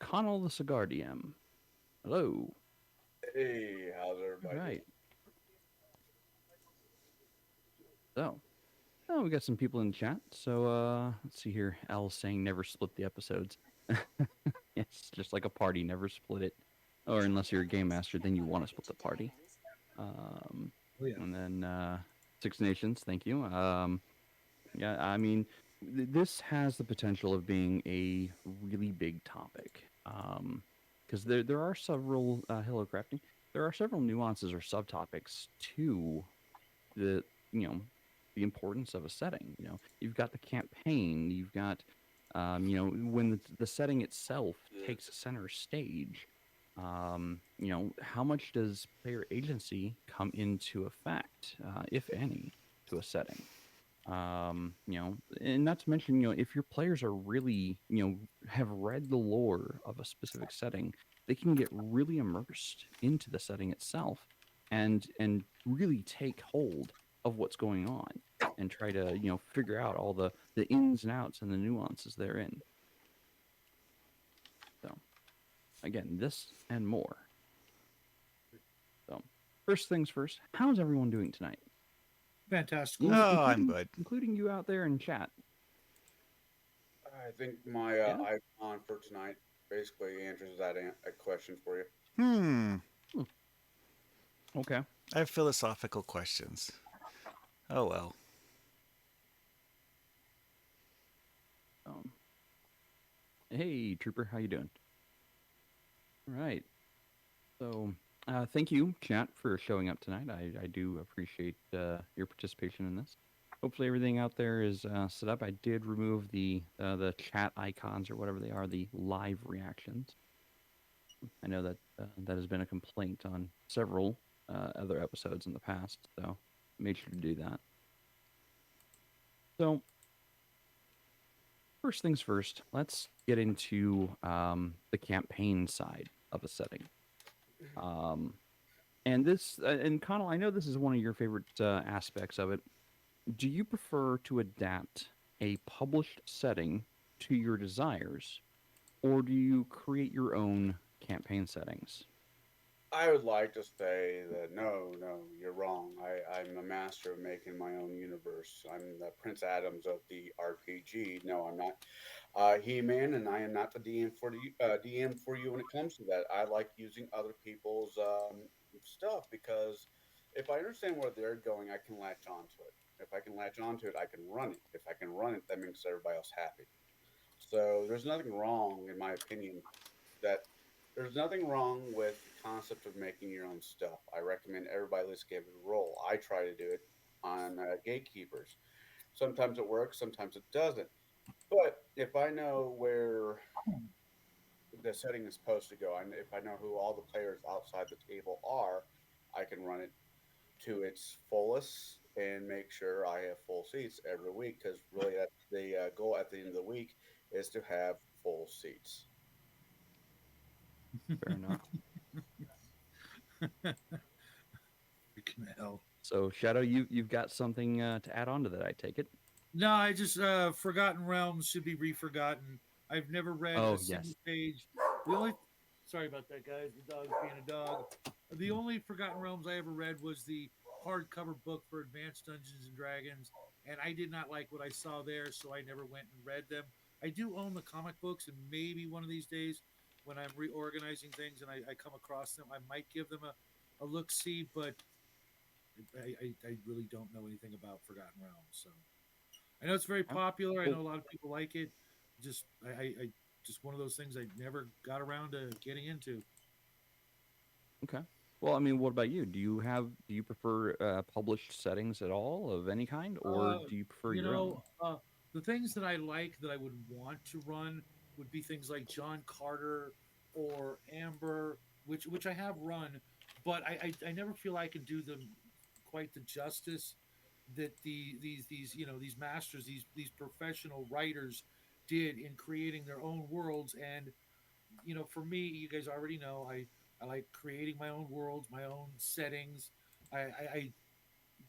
Connell the Cigar DM. Hello. Hey, how's All everybody doing? right. So, we got some people in the chat. So, let's see here. Al's saying never split the episodes. Yes, just like a party, never split it. Or unless you're a game master, then you want to split the party. Um, Oh yeah. and then Six Nations, thank you. Yeah, I mean, this has the potential of being a really big topic. Because there are several hello crafting. There are several nuances or subtopics to the the importance of a setting. You've got the campaign. You've got when the setting itself takes center stage. How much does player agency come into effect, if any, to a setting? And not to mention, if your players are really, have read the lore of a specific setting, they can get really immersed into the setting itself and really take hold of what's going on and try to, figure out all the ins and outs and the nuances therein. So again, this and more. So first things first, how's everyone doing tonight? Fantastical. Oh, I'm good. Including you out there in chat. I think my Yeah. icon for tonight basically answers that a question for you. Hmm. Okay. I have philosophical questions. Oh well. Um, Hey, Trooper, how you doing? All right. So, thank you, chat, for showing up tonight. I do appreciate your participation in this. Hopefully, everything out there is set up. I did remove the chat icons or whatever they are, the live reactions. I know that that has been a complaint on several other episodes in the past, so made sure to do that. So, first things first, let's get into the campaign side of a setting. And Connell, I know this is one of your favorite aspects of it. Do you prefer to adapt a published setting to your desires, or do you create your own campaign settings? I would like to say that no, you're wrong. I'm a master of making my own universe. I'm the Prince Adams of the RPG. No, I'm not He-Man, and I am not the DM for you when it comes to that. I like using other people's stuff because if I understand where they're going, I can latch onto it. If I can latch onto it, I can run it. If I can run it, that makes everybody else happy. So there's nothing wrong, in my opinion, that there's nothing wrong with the concept of making your own stuff. I recommend everybody at least give it a roll. I try to do it on Gatekeepers. Sometimes it works, sometimes it doesn't. But if I know where the setting is supposed to go, and if I know who all the players outside the table are, I can run it to its fullest and make sure I have full seats every week. Because really, that's the goal at the end of the week is to have full seats. Fair enough. Freaking hell. So, Shadow, you've got something to add on to that, I take it. No, I just Forgotten Realms should be re-forgotten. I've never read a Oh single yes. page. The only sorry about that, guys. The dog's being a dog. The only Forgotten Realms I ever read was the hardcover book for Advanced Dungeons and Dragons, and I did not like what I saw there, so I never went and read them. I do own the comic books, and maybe one of these days, when I'm reorganizing things and I come across them, I might give them a look see. But I really don't know anything about Forgotten Realms, so I know it's very Yeah. popular. I Well, know a lot of people like it. Just I just one of those things I never got around to getting into. okay. Well, I mean, what about you? Do you prefer published settings at all of any kind, or Uh, do you prefer you your own? know, the things that I like that I would want to run would be things like John Carter or Amber, which I have run, but I never feel I can do them quite the justice that these these masters these professional writers did in creating their own worlds. And for me, you guys already know I like creating my own worlds, my own settings. I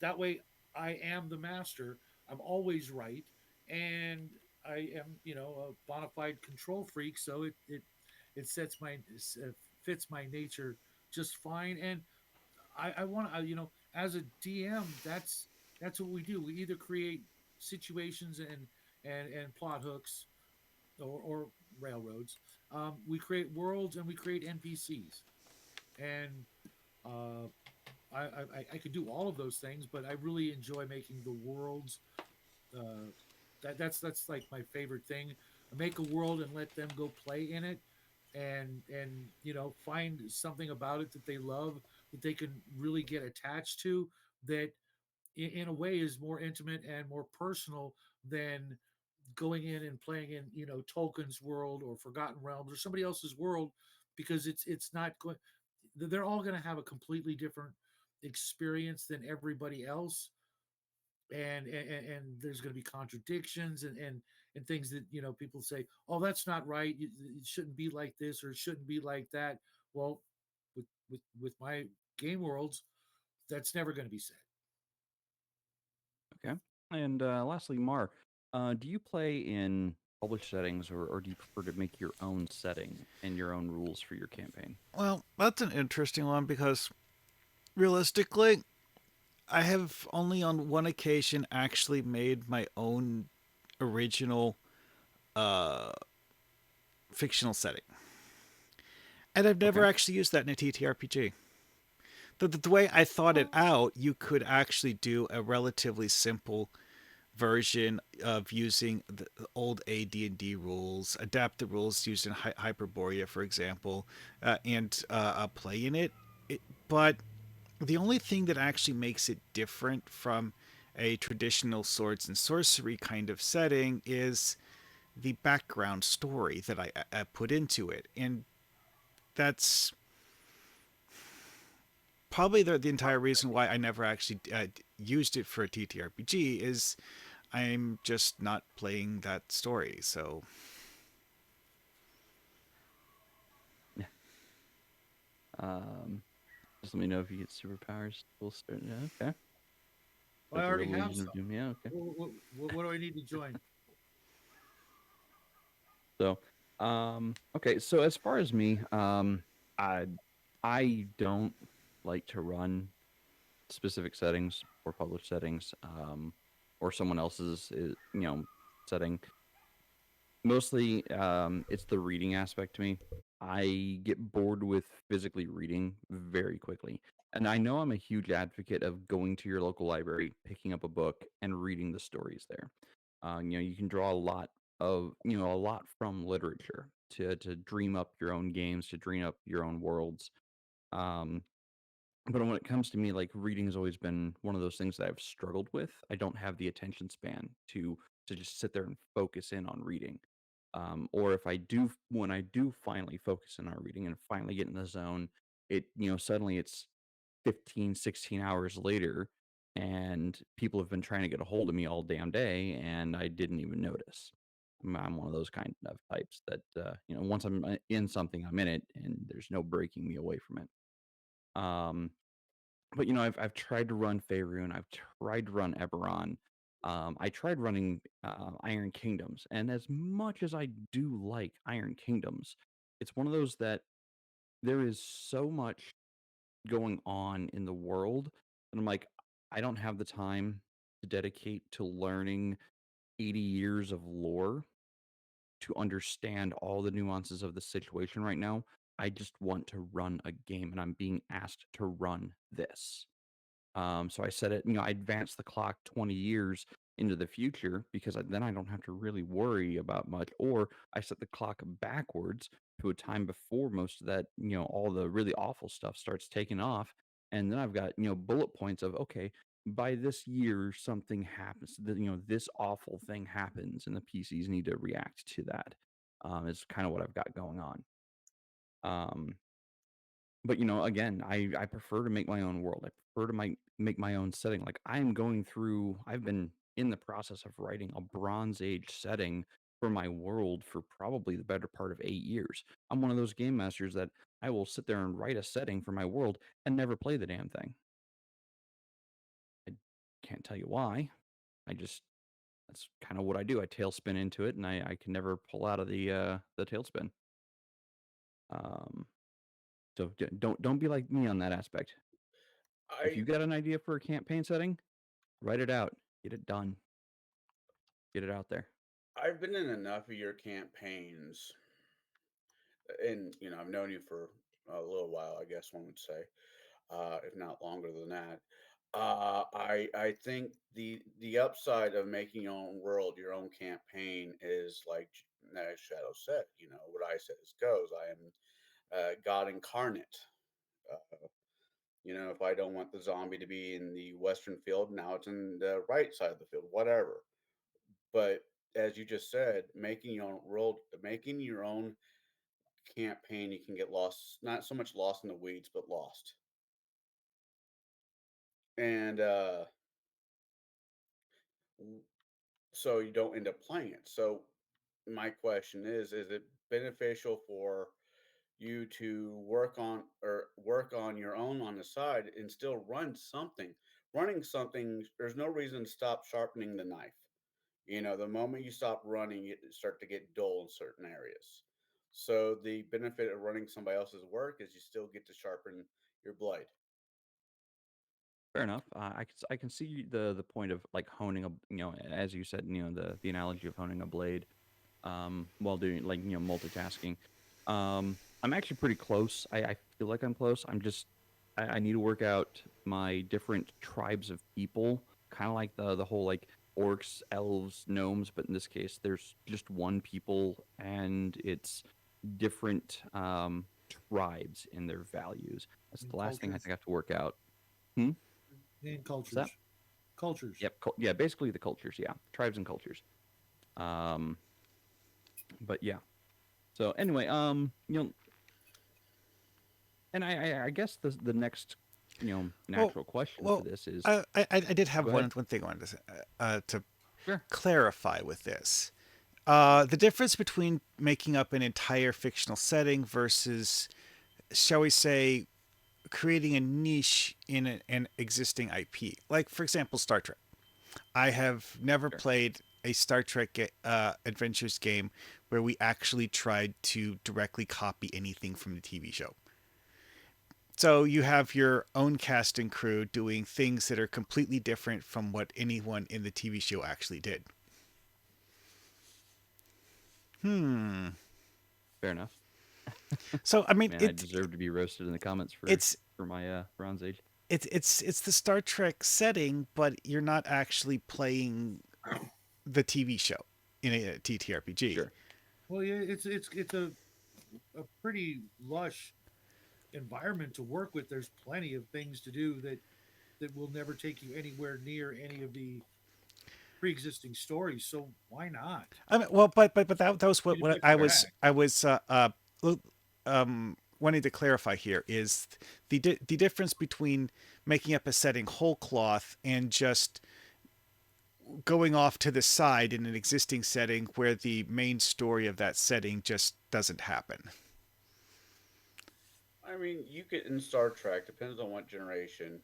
that way I am the master. I'm always right, and I am a bona fide control freak. So it it fits my nature just fine. And I want to, as a DM, that's what we do. We either create situations and plot hooks or railroads. We create worlds and we create NPCs. And uh, I could do all of those things, but I really enjoy making the worlds. Uh, that's like my favorite thing. I make a world and let them go play in it, and find something about it that they love, that they can really get attached to, that in a way is more intimate and more personal than going in and playing in Tolkien's world or Forgotten Realms or somebody else's world, because it's not going. They're all going to have a completely different experience than everybody else, and there's going to be contradictions and things that people say, oh, that's not right. It shouldn't be like this or it shouldn't be like that. Well, with my game worlds, that's never going to be said. Okay. And lastly, Mar, do you play in published settings, or do you prefer to make your own setting and your own rules for your campaign? Well, that's an interesting one because realistically, I have only on one occasion actually made my own original uh, fictional setting. And I've never Okay. actually used that in a TTRPG. The way I thought it out, you could actually do a relatively simple version of using the old AD&D rules, adapt the rules using Hyperborea, for example, and play in it. But the only thing that actually makes it different from a traditional swords and sorcery kind of setting is the background story that I put into it. And that's probably the entire reason why I never actually used it for a TTRPG is I'm just not playing that story. So Yeah. Um, just let me know if you get superpowers. We'll start. Yeah, okay. Well, I That's a already real have Legion of some. Doom. Yeah, okay. What do I need to join? So, okay. So as far as me, I I don't like to run specific settings or published settings, or someone else's, setting. Mostly, it's the reading aspect to me. I get bored with physically reading very quickly. And I know I'm a huge advocate of going to your local library, picking up a book, and reading the stories there. You can draw a lot from literature to dream up your own games, to dream up your own worlds. Um, but when it comes to me, like, reading has always been one of those things that I've struggled with. I don't have the attention span to just sit there and focus in on reading. Or if I do, when I do finally focus in on reading and finally get in the zone, suddenly it's 15, 16 hours later, and people have been trying to get a hold of me all damn day, and I didn't even notice. I'm one of those kind of types that, once I'm in something, I'm in it, and there's no breaking me away from it. Um, but I've tried to run Faerun, I've tried to run Eberron. I tried running Iron Kingdoms, and as much as I do like Iron Kingdoms, it's one of those that there is so much going on in the world, and I'm like, I don't have the time to dedicate to learning 80 years of lore to understand all the nuances of the situation right now. I just want to run a game, and I'm being asked to run this. So I set it, I advanced the clock 20 years into the future because then I don't have to really worry about much. Or I set the clock backwards to a time before most of that, all the really awful stuff starts taking off. And then I've got, bullet points of, okay, by this year, something happens, this awful thing happens, and the PCs need to react to that. Is kind of what I've got going on. Um, but again, I prefer to make my own world. I prefer to make my own setting. Like, I've been in the process of writing a Bronze Age setting for my world for probably the better part of 8 years. I'm one of those game masters that I will sit there and write a setting for my world and never play the damn thing. I can't tell you why. I just That's kind of what I do. I tailspin into it, and I can never pull out of the tailspin. Um, so don't be like me on that aspect. If I you got an idea for a campaign setting, write it out, get it done, get it out there. I've been in enough of your campaigns, and I've known you for a little while, I guess one would say, if not longer than that. I think the upside of making your own world, your own campaign, is like Shadow said. What I said is goes. I am God incarnate. Uh, if I don't want the zombie to be in the western field, now it's in the right side of the field, whatever. But as you just said, making your own world, making your own campaign, you can get lost, not so much lost in the weeds, but lost. And w- so you don't end up playing it. So my question is it beneficial for you to work on your own on the side and still run something? Running something, there's no reason to stop sharpening the knife. The moment you stop running, it start to get dull in certain areas. So the benefit of running somebody else's work is you still get to sharpen your blade. Fair enough. I can see the point of like honing a, as you said, the analogy of honing a blade, while doing like multitasking. I'm actually pretty close. I feel like I'm close. I need to work out my different tribes of people, kind of like the whole like orcs, elves, gnomes, but in this case, there's just one people, and it's different tribes in their values. That's And the last thing I cultures think I have to work out. Hmm? and What's that? cultures. Yep. Yeah. Basically, the cultures. Yeah, tribes and cultures. Um. But yeah. So anyway, and I guess the next Well, natural question for well, this is, I did have go ahead. one thing I wanted to say, to Sure. clarify with this. The difference between making up an entire fictional setting versus, shall we say, creating a niche in an existing IP. Like, for example, Star Trek. I have never Sure. played a Star Trek adventures game where we actually tried to directly copy anything from the TV show. So you have your own cast and crew doing things that are completely different from what anyone in the TV show actually did. Hmm. Fair enough. So I mean, Man, I deserve to be roasted in the comments it's for my Bronze Age. it's the Star Trek setting, but you're not actually playing the TV show in a TTRPG. Sure. Well, yeah, it's a pretty lush environment to work with. There's plenty of things to do that will never take you anywhere near any of the pre-existing stories. So why not? I mean, well, but that was Get a what mixed bag. I was wanting to clarify here is the difference between making up a setting whole cloth and just going off to the side in an existing setting where the main story of that setting just doesn't happen. I mean, you could in Star Trek, depends on what generation,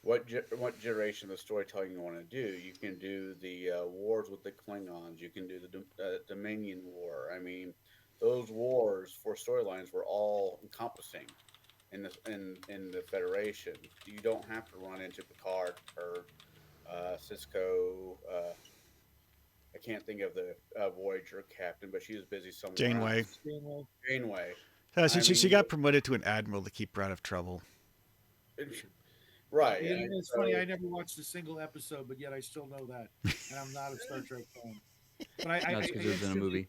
what generation of the storytelling you want to do. You can do the wars with the Klingons. You can do the Dominion War. I mean, those wars for storylines were all encompassing in the Federation. You don't have to run into Picard or Cisco. I can't think of the Voyager captain, but she was busy somewhere Janeway, else. Well, Janeway. she, I she mean, got promoted to an admiral to keep her out of trouble. right. you know, And it's funny. I so, never watched a single episode, but yet I still know that, and I'm not a Star Trek fan. But I, I, That's I because I it was in a instantly, movie.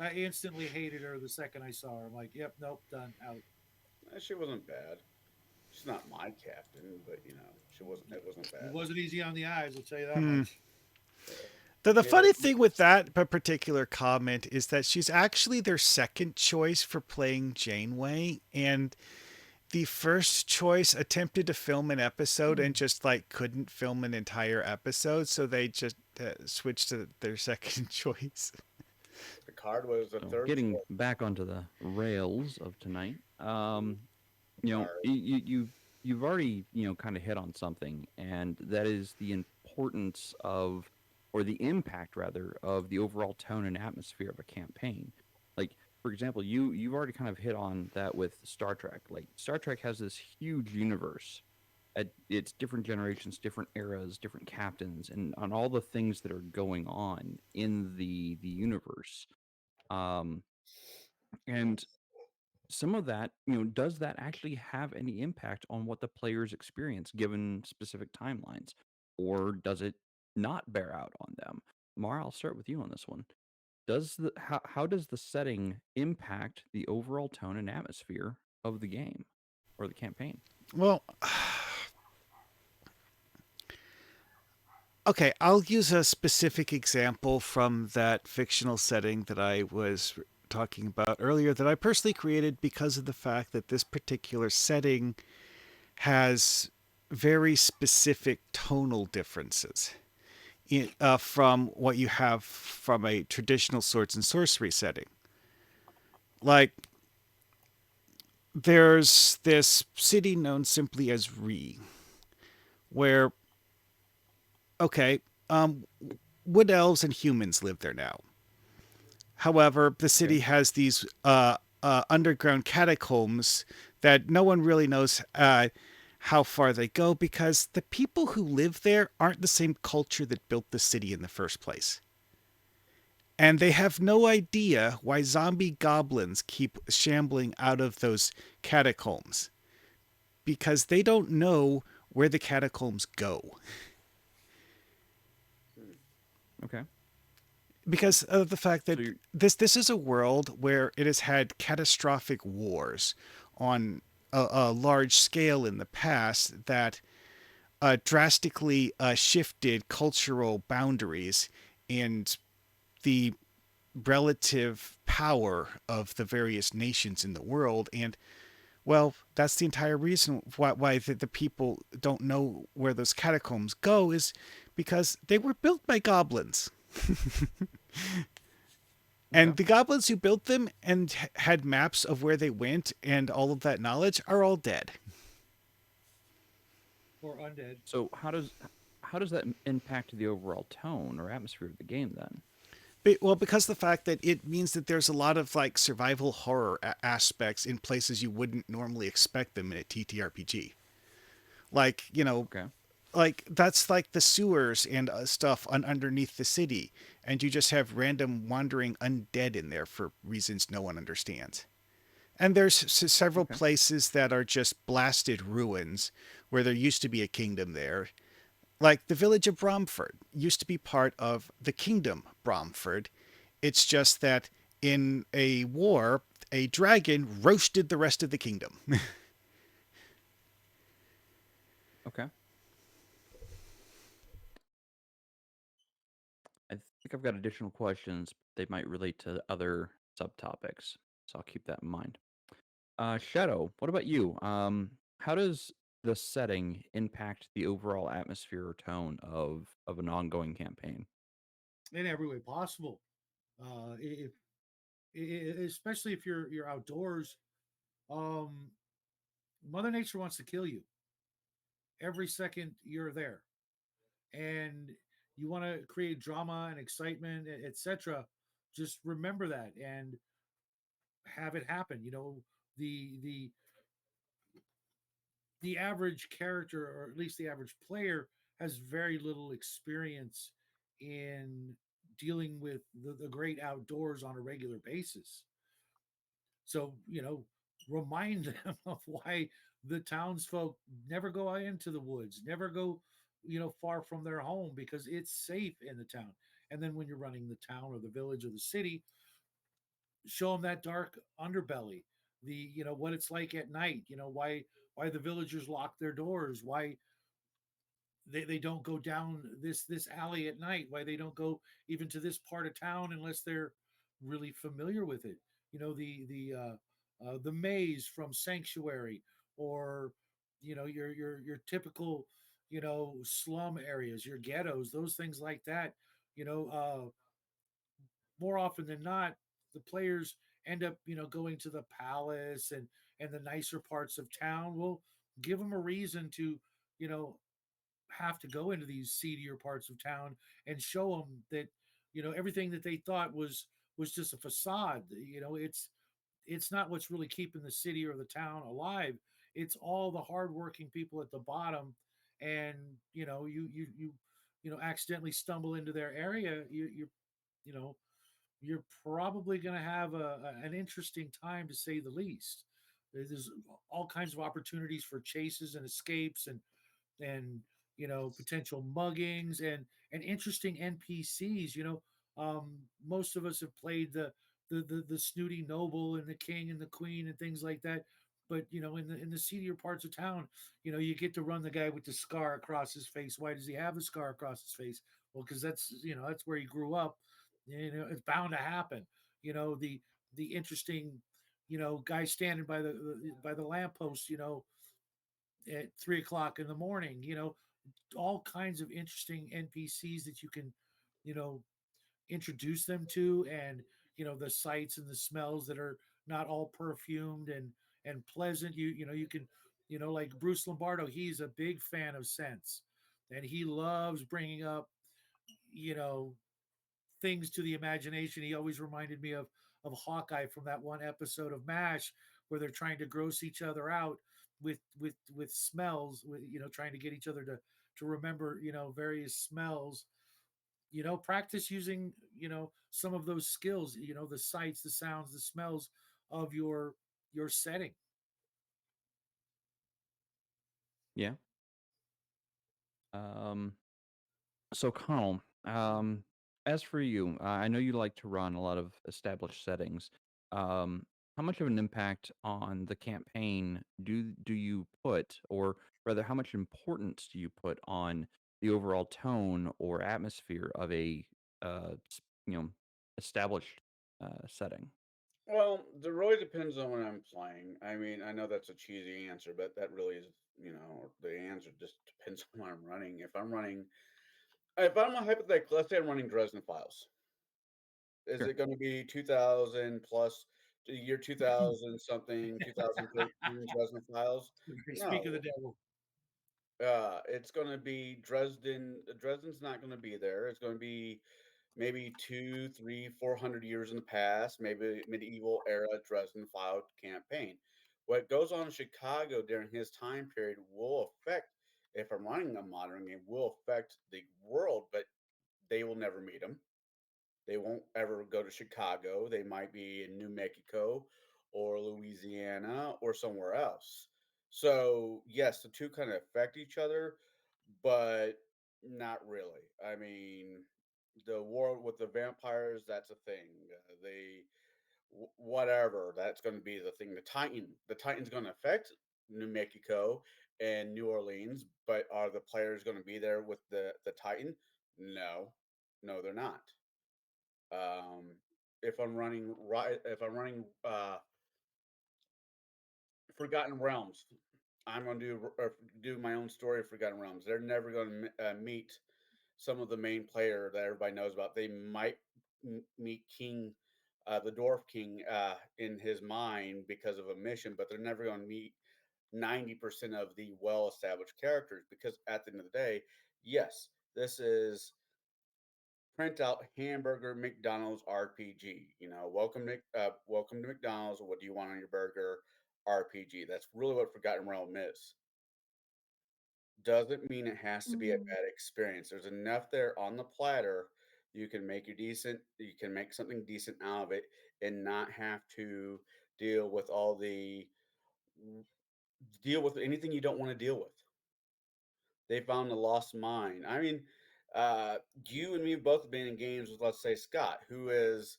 I instantly hated her the second I saw her. I'm like, yep, nope, done, out. she wasn't bad. She's not my captain, but she wasn't. It wasn't It bad. wasn't easy on the eyes. I'll tell you that Hmm. much. Uh, The neither. funny thing with that particular comment is that she's actually their second choice for playing Janeway, and the first choice attempted to film an episode and just like couldn't film an entire episode, so they just switched to their second choice. Picard was the So third getting choice. back onto the rails of tonight, Sorry. you've already kind of hit on something, and that is the importance or the impact rather, of the overall tone and atmosphere of a campaign. Like for example, you've already kind of hit on that with Star Trek. Like Star Trek has this huge universe. It's different generations, different eras, different captains, and on all the things that are going on in the universe. Um, and some of that, does that actually have any impact on what the players experience given specific timelines, or does it not bear out on them? Mara, I'll start with you on this one. How does the setting impact the overall tone and atmosphere of the game or the campaign? Well, okay, I'll use a specific example from that fictional setting that I was talking about earlier that I personally created because of the fact that this particular setting has very specific tonal differences from what you have from a traditional swords and sorcery setting. Like, there's this city known simply as Re, where, okay, um, wood elves and humans live there now. However, the Okay. city has these underground catacombs that no one really knows how far they go because the people who live there aren't the same culture that built the city in the first place. And they have no idea why zombie goblins keep shambling out of those catacombs because they don't know where the catacombs go. Hmm. Okay. Because of the fact So that you're this is a world where it has had catastrophic wars on a large scale in the past that drastically shifted cultural boundaries and the relative power of the various nations in the world. And well, that's the entire reason why the people don't know where those catacombs go is because they were built by goblins. okay. And the goblins who built them and had maps of where they went and all of that knowledge are all dead. or undead. So how does that impact the overall tone or atmosphere of the game then? Well, because the fact that it means that there's a lot of like survival horror aspects in places you wouldn't normally expect them in a TTRPG. Like, Okay. like that's like the sewers and stuff underneath the city, and you just have random wandering undead in there for reasons no one understands. And there's several Okay. places that are just blasted ruins where there used to be a kingdom there. Like the village of Bromford used to be part of the kingdom Bromford. It's just that in a war, a dragon roasted the rest of the kingdom. Okay. I think I've got additional questions. They might relate to other subtopics, so I'll keep that in mind. Shadow, what about you? How does the setting impact the overall atmosphere or tone of an ongoing campaign? In every way possible. If especially if you're outdoors, um, Mother Nature wants to kill you every second you're there, and you want to create drama and excitement, etc. Just remember that and have it happen. The the the average character, or at least the average player, has very little experience in dealing with the great outdoors on a regular basis. So, remind them of why the townsfolk never go out into the woods, never go, far from their home because it's safe in the town. And then when you're running the town or the village or the city, show them that dark underbelly, what it's like at night, why the villagers lock their doors, why they don't go down this alley at night, why they don't go even to this part of town unless they're really familiar with it. The maze from Sanctuary, or your typical slum areas, your ghettos, those things like that. More often than not, the players end up going to the palace and the nicer parts of town. Will give them a reason to you know have to go into these seedier parts of town and show them that everything that they thought was just a facade. It's it's not what's really keeping the city or the town alive. It's all the hardworking people at the bottom, and accidentally stumble into their area. You know you're probably going to have an interesting time, to say the least. There's all kinds of opportunities for chases and escapes, and potential muggings, and interesting NPCs. Most of us have played the snooty noble and the king and the queen and things like that. But in the seedier parts of town, you get to run the guy with the scar across his face. Why does he have a scar across his face? Well, because that's where he grew up. It's bound to happen. The interesting guy standing by the lamppost, at 3 o'clock in the morning. All kinds of interesting NPCs that you can, you know, introduce them to, and the sights and the smells that are not all perfumed and pleasant. You can, like Bruce Lombardo, he's a big fan of scents, and he loves bringing up, you know, things to the imagination. He always reminded me of Hawkeye from that one episode of MASH where they're trying to gross each other out with smells, trying to get each other to remember, various smells. Practice using, some of those skills, the sights, the sounds, the smells of your setting. Yeah. Um, so Connell, as for you, I know you like to run a lot of established settings. How much of an impact on the campaign do you put, or rather, how much importance do you put on the overall tone or atmosphere of a you know established setting? Well, it really depends on what I'm playing. I mean, I know that's a cheesy answer, but that really is, the answer just depends on what I'm running. If I'm a hypothetical, let's say I'm running Dresden Files. Is Sure. it going to be 2000 plus the year 2000 something, 2013 Dresden Files? Speak of the No. devil. It's going to be Dresden. Dresden's not going to be there. It's going to be maybe two, three, 400 years in the past, maybe medieval era Dresden File campaign. What goes on in Chicago during his time period will affect, if I'm running a modern game, will affect the world, but they will never meet him. They won't ever go to Chicago. They might be in New Mexico or Louisiana or somewhere else. So, yes, the two kind of affect each other, but not really. I mean, the war with the vampires, that's a thing. Whatever, that's going to be the thing. The Titan's going to affect New Mexico and New Orleans, but are the players going to be there with the Titan? No, no, they're not. Um, if I'm running Forgotten Realms, I'm going to do my own story of Forgotten Realms. They're never going to meet some of the main player that everybody knows about. They might meet King, the Dwarf King, in his mind because of a mission, but they're never going to meet 90% of the well-established characters because at the end of the day, yes, this is print out hamburger McDonald's RPG. Welcome to McDonald's. What do you want on your burger? RPG. That's really what Forgotten Realm is. Doesn't mean it has to be a Mm. bad experience. There's enough there on the platter. You can make something decent out of it and not have to deal with all the deal with anything you don't want to deal with. They found a lost mine. I mean, you and me both have been in games with, let's say, Scott, who is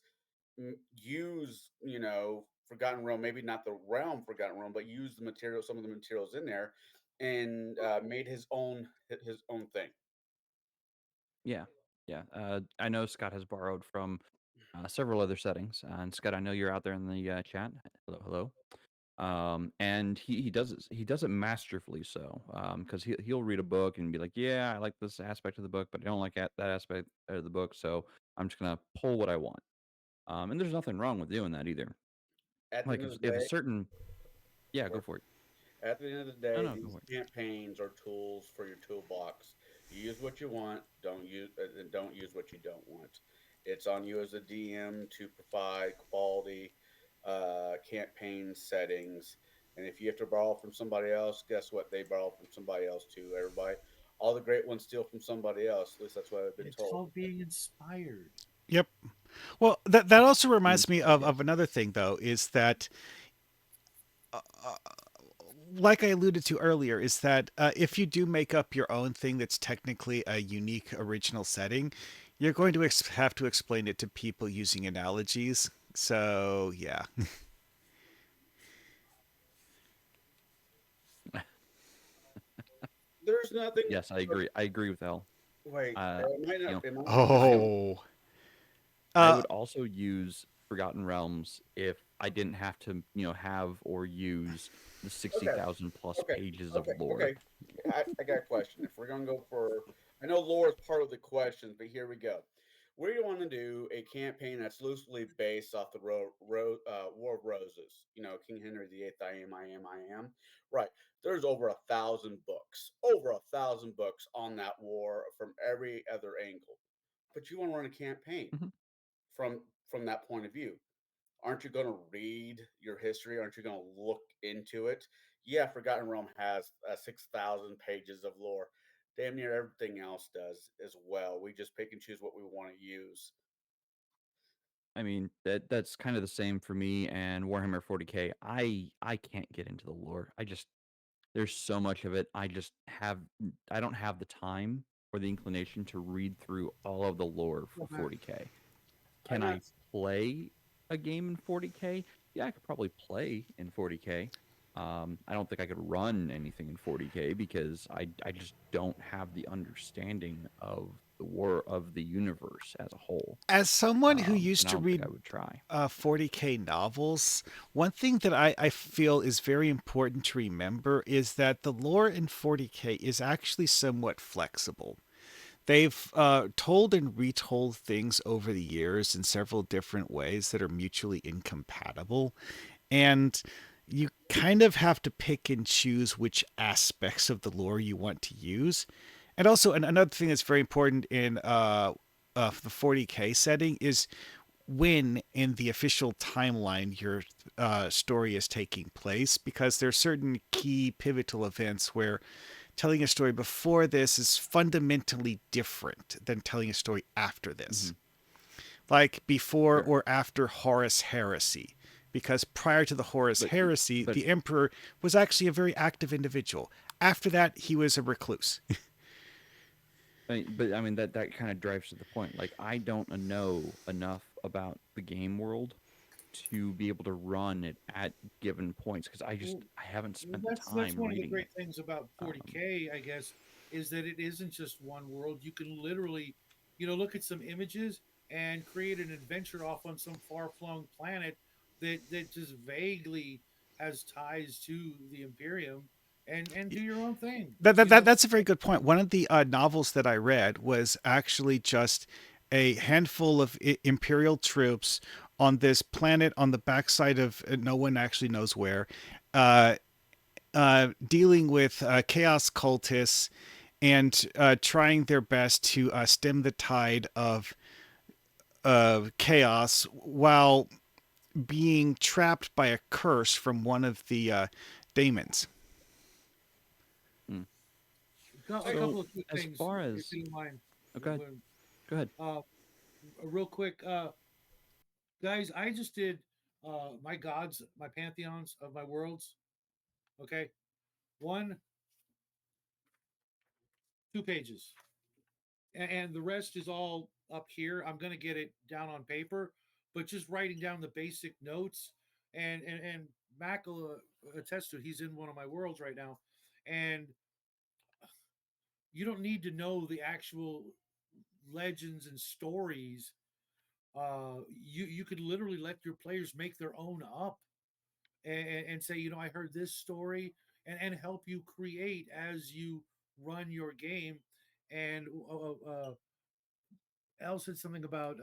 use Forgotten Realm, maybe not the realm Forgotten Realm, but use some of the materials in there, and made his own thing. Yeah, yeah. I know Scott has borrowed from several other settings, and Scott, I know you're out there in the chat. Hello, hello. And he does it masterfully. So, because he'll read a book and be like, "Yeah, I like this aspect of the book, but I don't like that aspect of the book. So I'm just gonna pull what I want." And there's nothing wrong with doing that either. At the Like end of the if a day, certain, yeah, go sorry. for it. At the end of the No, day, no, go these for it. campaigns are tools for your toolbox. You use what you want. Don't use what you don't want. It's on you as a DM to provide quality campaign settings. And if you have to borrow from somebody else, guess what? They borrow from somebody else too. Everybody, all the great ones steal from somebody else. At least that's what I've been It's told. called being inspired. Yep. Well, that also Being reminds me inspired, of yes. another thing, though, is that, like I alluded to earlier, is that if you do make up your own thing that's technically a unique original setting, you're going to have to explain it to people using analogies. So, yeah. There's nothing. Yes, I agree. I agree with L. Wait, Uh, am I you not? know, Am I not I missing? don't. Oh. I Uh, would also use Forgotten Realms if I didn't have to, have or use the sixty Okay, thousand plus okay, pages of lore. okay. I got a question. If we're gonna go for, I know lore is part of the questions, but here we go. We want to do a campaign that's loosely based off the War of Roses. You know, King Henry VIII. I am. Right. There's over 1,000 books. Over 1,000 books on that war from every other angle. But you want to run a campaign Mhm. from that point of view. Aren't you going to read your history? Aren't you going to look into it? Yeah, Forgotten Realm has 6,000 pages of lore. Damn near everything else does as well. We just pick and choose what we want to use. I mean, that's kind of the same for me and Warhammer 40K. I can't get into the lore. There's so much of it. I don't have the time or the inclination to read through all of the lore for Well, Matt, 40K. I'm Can not. I play a game in 40K? Yeah, I could probably play in 40K. I don't think I could run anything in 40K because I just don't have the understanding of the universe as a whole. as someone who And used I to don't think I read would try. 40K novels, one thing that I feel is very important to remember is that the lore in 40K is actually somewhat flexible. They've told and retold things over the years in several different ways that are mutually incompatible. And you kind of have to pick and choose which aspects of the lore you want to use. And also, another thing that's very important in the 40K setting is when in the official timeline your story is taking place, because there are certain key pivotal events where telling a story before this is fundamentally different than telling a story after this, Hmm. like before Sure, or after Horus Heresy. Because prior to the Horus but Heresy, but the Emperor was actually a very active individual. After that, he was a recluse. I mean that kind of drives to the point. Like I don't know enough about the game world to be able to run it at given points because well, I haven't well, spent the that's time one of the reading great it. things about Um, 40K, I guess, is that it isn't just one world. You can literally, look at some images and create an adventure off on some far-flung planet that just vaguely has ties to the Imperium, and do your own thing. That's a very good point. One of the novels that I read was actually just a handful of Imperial troops on this planet on the backside of no one actually knows where, uh, dealing with chaos cultists and trying their best to stem the tide of chaos while being trapped by a curse from one of the daemons. mm. A I, couple So of quick as things, far if as you don't mind. okay, go ahead. Uh, real quick, guys, I just did my gods, my pantheons of my worlds. Okay, one, 2 pages, and the rest is all up here. I'm gonna get it down on paper, but just writing down the basic notes, and Mac will attest to it. He's in one of my worlds right now, and you don't need to know the actual legends and stories. You could literally let your players make their own up, and say, I heard this story, and help you create as you run your game. And Elle said something about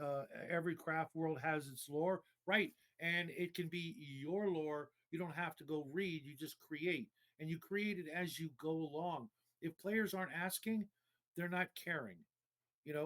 every craft world has its lore, right? And it can be your lore. You don't have to go read, you just create, and you create it as you go along. If players aren't asking, they're not caring,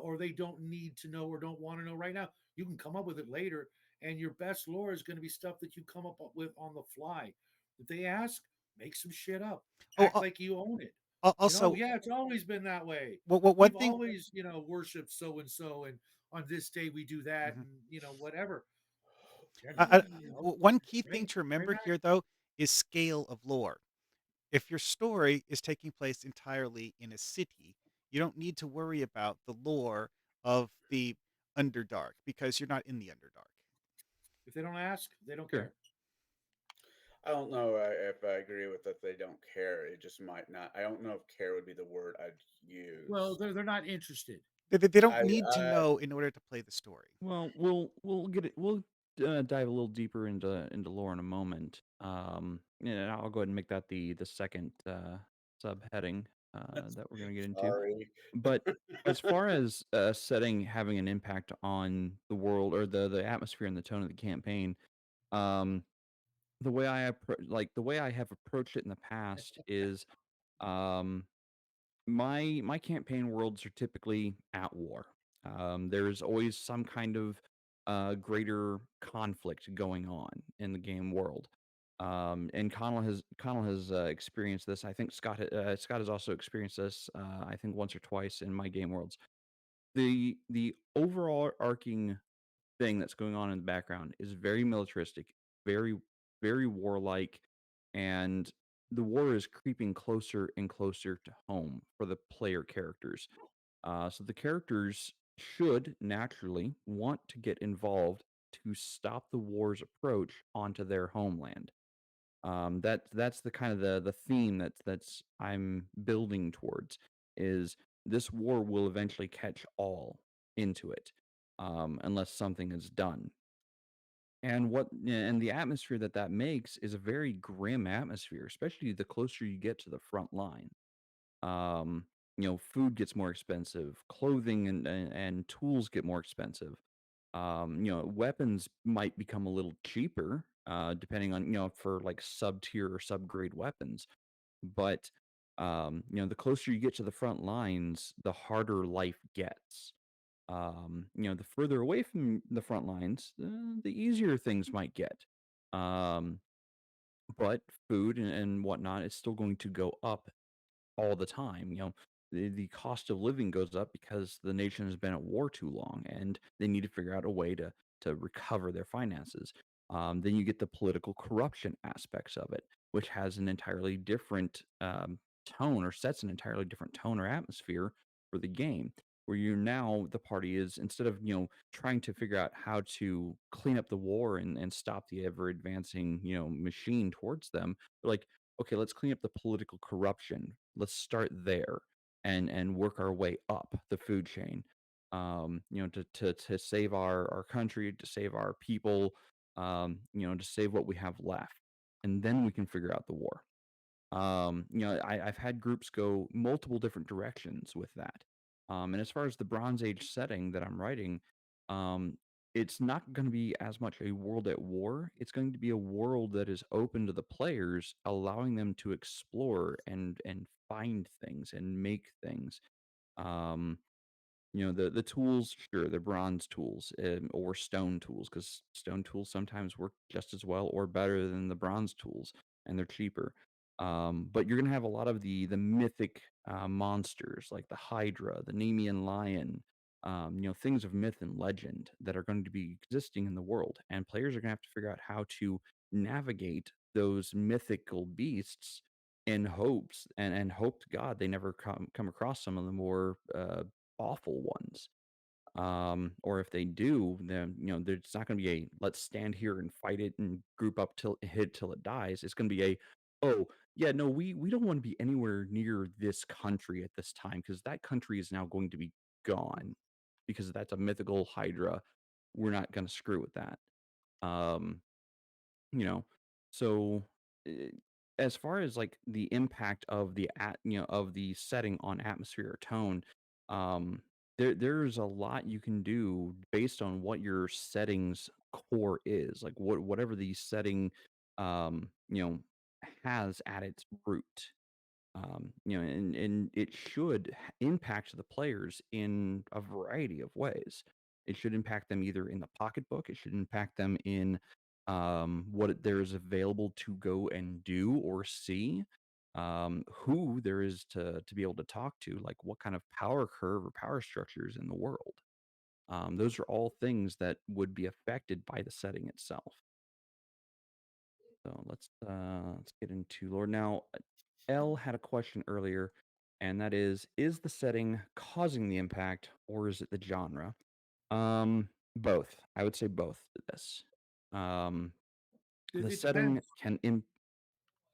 or they don't need to know or don't want to know right now. You can come up with it later. and your best lore is going to be stuff that you come up with on the fly. If they ask, make some shit up. Oh, Act like you own it. also, Yeah, it's always been that way. one We've thing. always, worshipped so and so, and on this day we do that, Mhm. and whatever. One key thing Bring to bring remember back. here, though, is scale of lore. If your story is taking place entirely in a city, you don't need to worry about the lore of the Underdark because you're not in the Underdark. If they don't ask, they don't Sure. care. I don't know if I agree with that. They don't care. It just might not. I don't know if care would be the word I'd Well, use. they're not interested. They don't I, need to I know in order to play the story. Well, we'll get it. We'll dive a little deeper into lore in a moment. And I'll go ahead and make that the second subheading that we're gonna get into. sorry. But as far as setting having an impact on the world or the atmosphere and the tone of the campaign, um, the way I have approached it in the past is um my campaign worlds are typically at war. There's always some kind of greater conflict going on in the game world. And Connell has experienced this. I think Scott has also experienced this. I think once or twice in my game worlds. The overall arcing thing that's going on in the background is very militaristic, very very warlike, and the war is creeping closer and closer to home for the player characters. So the characters should naturally want to get involved to stop the war's approach onto their homeland. That's the kind of the theme that's I'm building towards is this war will eventually catch all into it, unless something is done. And the atmosphere that makes is a very grim atmosphere, especially the closer you get to the front line. Um, food gets more expensive, clothing and tools get more expensive. Weapons might become a little cheaper, depending on, for like sub tier or sub grade weapons. But the closer you get to the front lines, the harder life gets. The further away from the front lines, the easier things might get. Um, but food and whatnot is still going to go up all the time. The cost of living goes up because the nation has been at war too long, and they need to figure out a way to recover their finances. Then you get the political corruption aspects of it, which has an entirely different tone or sets an entirely different tone or atmosphere for the game. Where you now the party is instead of trying to figure out how to clean up the war and stop the ever advancing machine towards them, they're like, okay, let's clean up the political corruption. Let's start there and work our way up the food chain. To save our country, to save our people, to save what we have left, and then we can figure out the war. I've had groups go multiple different directions with that. And as far as the Bronze Age setting that I'm writing, um, it's not going to be as much a world at war. It's going to be a world that is open to the players, allowing them to explore and find things and make things. Um, the tools, sure, they're bronze tools, or stone tools, because stone tools sometimes work just as well or better than the bronze tools, and they're cheaper. But you're gonna have a lot of the mythic monsters like the Hydra, the Nemean lion, things of myth and legend that are going to be existing in the world, and players are gonna have to figure out how to navigate those mythical beasts in hopes and hope to God they never come across some of the more awful ones. Or if they do, then there's not going to be a let's stand here and fight it and group up till hit till it dies. It's going to be a oh yeah, no, we don't want to be anywhere near this country at this time because that country is now going to be gone because that's a mythical hydra. We're not going to screw with that. Um, you know so eh, as far as like the impact of of the setting on atmosphere or tone, um there's a lot you can do based on what your settings core is, like whatever the setting um you know has at its root. And it should impact the players in a variety of ways. It should impact them either in the pocketbook. It should impact them in there is available to go and do or see, who there is to be able to talk to, like what kind of power curve or power structures in the world. Those are all things that would be affected by the setting itself. So let's get into lore now. L had a question earlier, and that is the setting causing the impact, or is it the genre? Both. I would say both to this. Um, the It setting depends.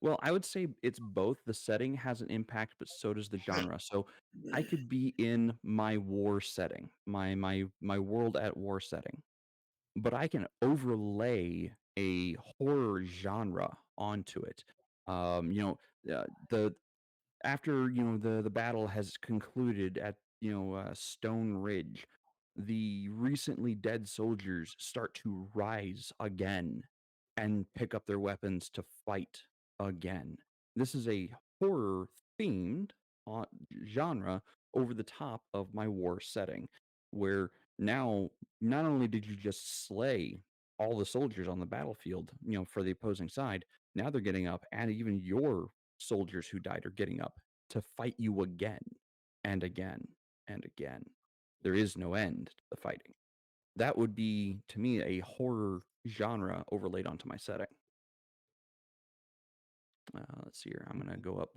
well, I would say it's both. The setting has an impact, but so does the genre. So I could be in my war setting, my world at war setting, but I can overlay a horror genre onto it. The after the battle has concluded at Stone Ridge, the recently dead soldiers start to rise again and pick up their weapons to fight again. This is a horror themed uh, genre over the top of my war setting, where now not only did you just slay all the soldiers on the battlefield, for the opposing side, now they're getting up, and even your soldiers who died are getting up to fight you again and again and again. There is no end to the fighting. That would be, to me, a horror genre overlaid onto my setting. Let's see here. I'm going to go up.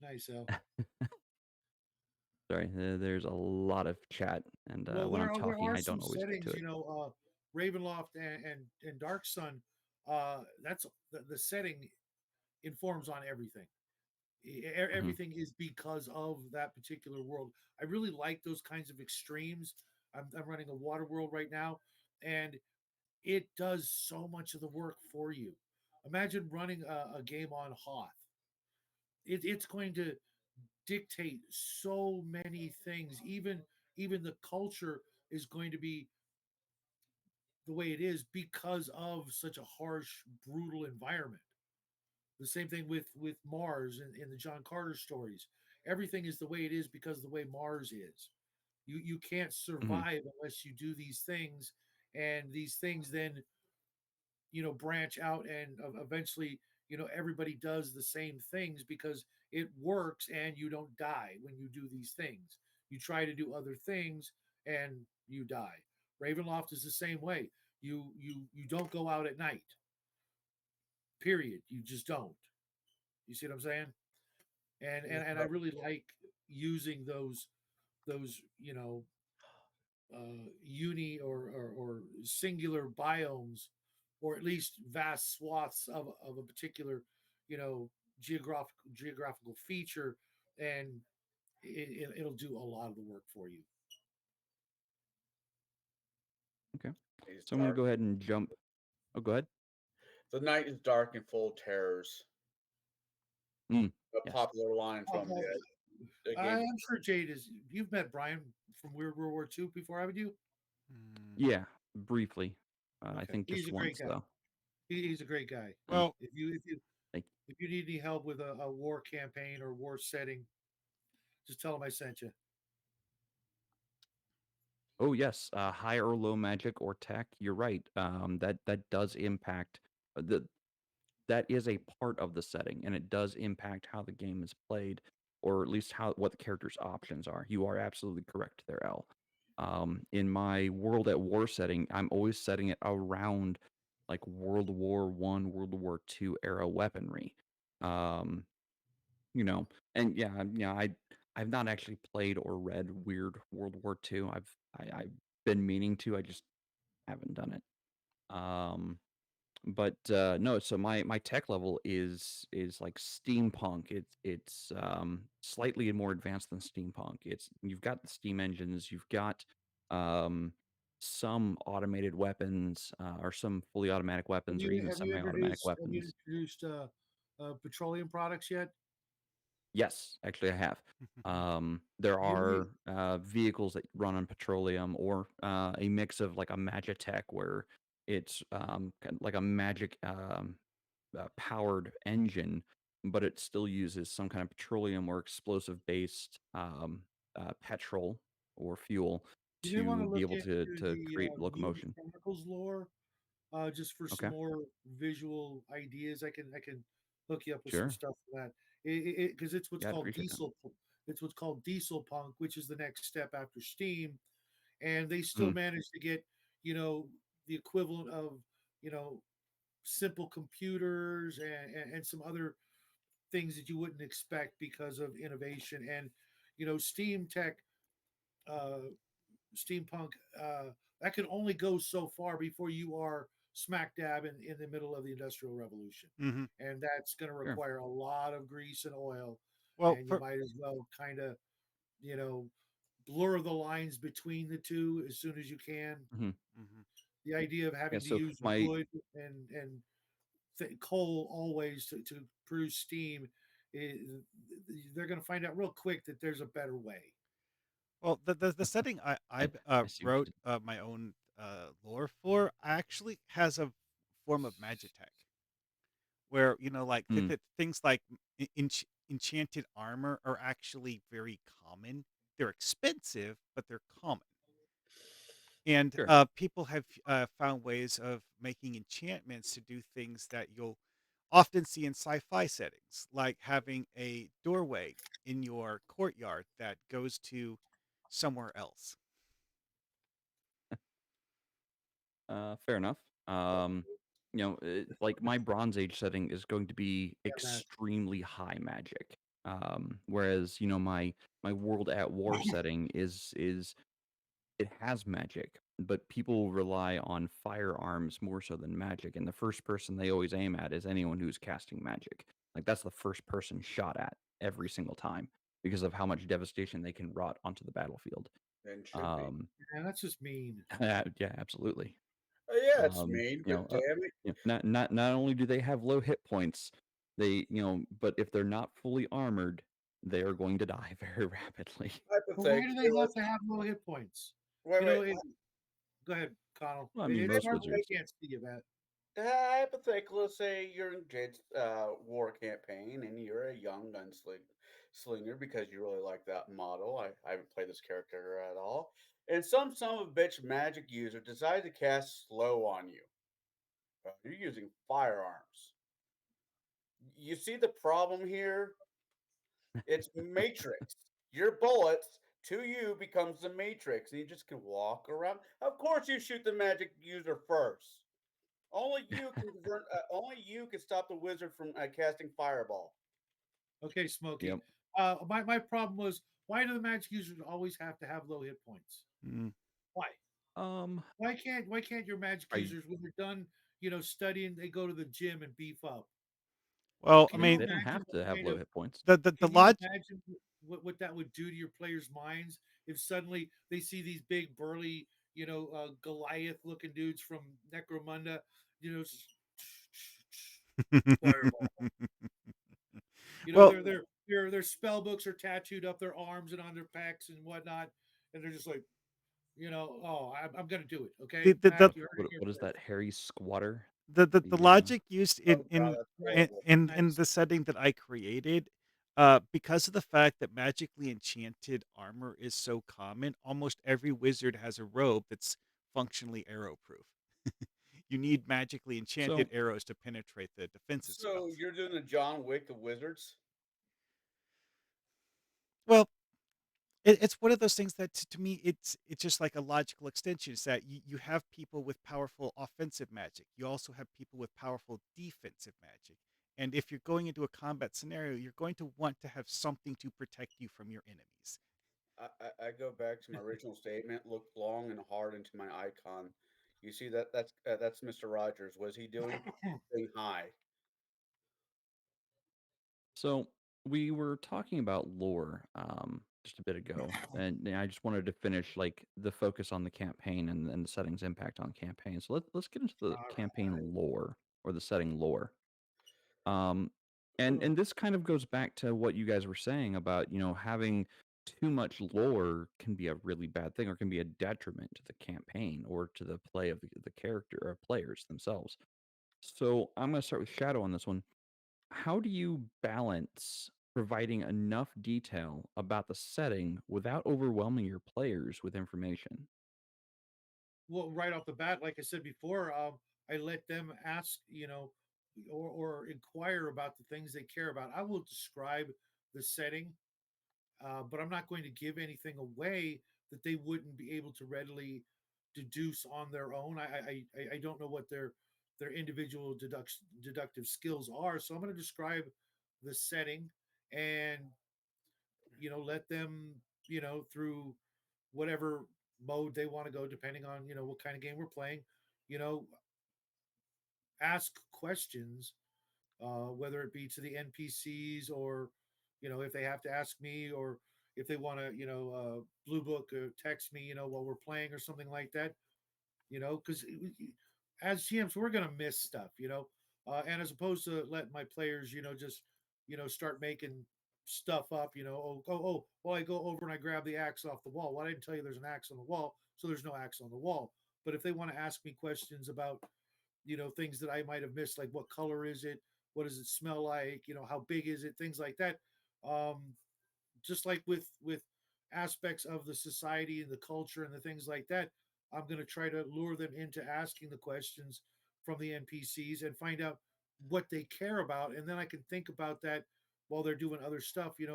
Nice, Al. Sorry, there's a lot of chat, and Well, when I'm there talking, are I some don't always get to settings, it. Ravenloft and Dark Sun. That's the setting informs on everything. Hmm. Everything is because of that particular world. I really like those kinds of extremes. I'm running a water world right now, and it does so much of the work for you. Imagine running a game on Hoth. It's going to dictate so many things. Even the culture is going to be the way it is because of such a harsh, brutal environment. The same thing with Mars in the John Carter stories. Everything is the way it is because of the way Mars is. You can't Hmm. survive unless you do these things, and these things then branch out, and eventually everybody does the same things because it works, and you don't die when you do these things. You try to do other things and you die. Ravenloft is the same way. You don't go out at night, period. You just don't. You see what I'm saying? And I really like using those uni or singular biomes, or at least vast swaths of a particular you know geographical feature, and it'll do a lot of the work for you. Okay. It's So I'm going to dark. go ahead and jump. Oh, go ahead. The night is dark and full of terrors. Mm, A yes. popular line Oh, from well, the I game. am sure Jade is. You've met Brian from World War II before, haven't you? Mm, Yeah, briefly. I Okay, think he's just a great once, guy. though. He's a great guy. Mm, well, thank If you need any help with a war campaign or war setting, just tell him I sent you. Oh yes, high or low magic or tech. You're right. That does impact the that is a part of the setting, and it does impact how the game is played, or at least how what the character's options are. You are absolutely correct there, L. In my world at war setting, I'm always setting it around like World War I, World War II era weaponry. Um, you know, and yeah, I've not actually played or read Weird World War II. I've been meaning to. I just haven't done it. Um, but no, so my tech level is like steampunk. It's slightly more advanced than steampunk. It's you've got the steam engines, you've got um some automated weapons, or some fully automatic weapons, or even semi-automatic Have you weapons. introduced petroleum products yet? Yes, actually, I have. There You are vehicles that run on petroleum, or a mix of like a magitech, where it's like a magic powered engine, but it still uses some kind of petroleum or explosive based petrol or fuel. You may want to to be look able into to the create Moon locomotion. Chronicles lore, just for some Okay, more visual ideas. I can hook you up with some sure. stuff for that. Because it's what's Yeah, I'd called appreciate that. diesel. It's what's called diesel punk, which is the next step after Steam, and they still Mm, managed to get you know the equivalent of you know simple computers and some other things that you wouldn't expect because of innovation and Steam tech, uh, steampunk, that can only go so far before you are smack dab in the middle of the industrial revolution, Hmm. and that's going to sure. require a lot of grease and oil, Well, and you for might as well kind of you know blur the lines between the two as soon as you can. Hmm. mhm. The idea of Yeah. having to So use my wood and coal always to produce steam, is, they're going to find out real quick that there's a better way. Well, the setting I I see what you're wrote saying. my own lore for actually has a form of magitech where like Mm, things like enchanted armor are actually very common. They're expensive, but they're common. And sure. people have found ways of making enchantments to do things that you'll often see in sci-fi settings, like having a doorway in your courtyard that goes to somewhere else. Fair enough. Like my Bronze Age setting is going to be Yeah, Matt. extremely high magic. Whereas my World at War setting is it has magic, but people rely on firearms more so than magic, and the first person they always aim at is anyone who's casting magic. Like that's the first person shot at every single time because of how much devastation they can wrought onto the battlefield. And should be. Um, Yeah, that's just mean. yeah, absolutely. Yeah, it's mean, You but know, damn it, not only do they have low hit points, but if they're not fully armored, they are going to die very rapidly. But why do hypothetically, they have let's to have low hit points? wait, You wait. know, it, Go ahead, Connell. Well, I mean, It's most hard when they wizards. can't see you, Matt. Hypothetically, let's say you're in Jade's war campaign and you're a young gunslinger because you really like that model. I haven't played this character at all. And some son of a bitch magic user decided to cast slow on you. You're using firearms. You see the problem here? It's Matrix. Your bullets to you becomes the Matrix, and you just can walk around. Of course, you shoot the magic user first. Only you can stop the wizard from casting fireball. Okay, Smokey. Yep. My problem was, why do the magic users always have to have low hit points? Mm. Why? Um, Why can't your magic are you, users, when they're done, studying, they go to the gym and beef up? Well, I Can you mean, they don't imagine have what to have kind low of hit points. the Can you log imagine what that would do to your players' minds if suddenly they see these big burly, Goliath looking dudes from Necromunda, fireball. well, Their spell books are tattooed up their arms and on their pecs and whatnot, and they're just like, oh, I'm gonna do it. the Okay, the Mac, the you heard it here What is first. that Harry squatter? the The logic used Oh god, that's Right, horrible. in nice. the setting that I created, because of the fact that magically enchanted armor is so common, almost every wizard has a robe that's functionally arrow proof. You need magically enchanted So arrows to penetrate the defensive So spells. you're doing the John Wick of wizards? Well, it's one of those things that to me it's just like a logical extension. Is that you have people with powerful offensive magic. You also have people with powerful defensive magic. And if you're going into a combat scenario, you're going to want to have something to protect you from your enemies. I go back to my original statement. Look long and hard into my icon. You see that's Mr. Rogers. What is he doing? Saying hi. so we were talking about lore just a bit ago, and I just wanted to finish like the focus on the campaign and the setting's impact on campaign. So let's get into the All campaign right. lore or the setting lore. Um, Ugh. and this kind of goes back to what you guys were saying about having too much lore can be a really bad thing or can be a detriment to the campaign or to the play of the character or players themselves. So I'm going to start with Shadow on this one. How do you balance providing enough detail about the setting without overwhelming your players with information. Well, right off the bat, like I said before, I let them ask, or inquire about the things they care about. I will describe the setting, but I'm not going to give anything away that they wouldn't be able to readily deduce on their own. I don't know what their individual deductive skills are, so I'm going to describe the setting and let them through whatever mode they want to go, depending on what kind of game we're playing. You know, ask questions, whether it be to the NPCs or if they have to ask me or if they want to blue book or text me while we're playing or something like that. Because as GMs we're gonna miss stuff, and as opposed to let my players just start making stuff up, well, I go over and I grab the axe off the wall. Well, I didn't tell you there's an axe on the wall, so there's no axe on the wall. But if they want to ask me questions about things that I might have missed, like what color is it, what does it smell like, how big is it, things like that. um just like with aspects of the society and the culture and the things like that, I'm going to try to lure them into asking the questions from the NPCs and find out what they care about, and then I can think about that while they're doing other stuff. If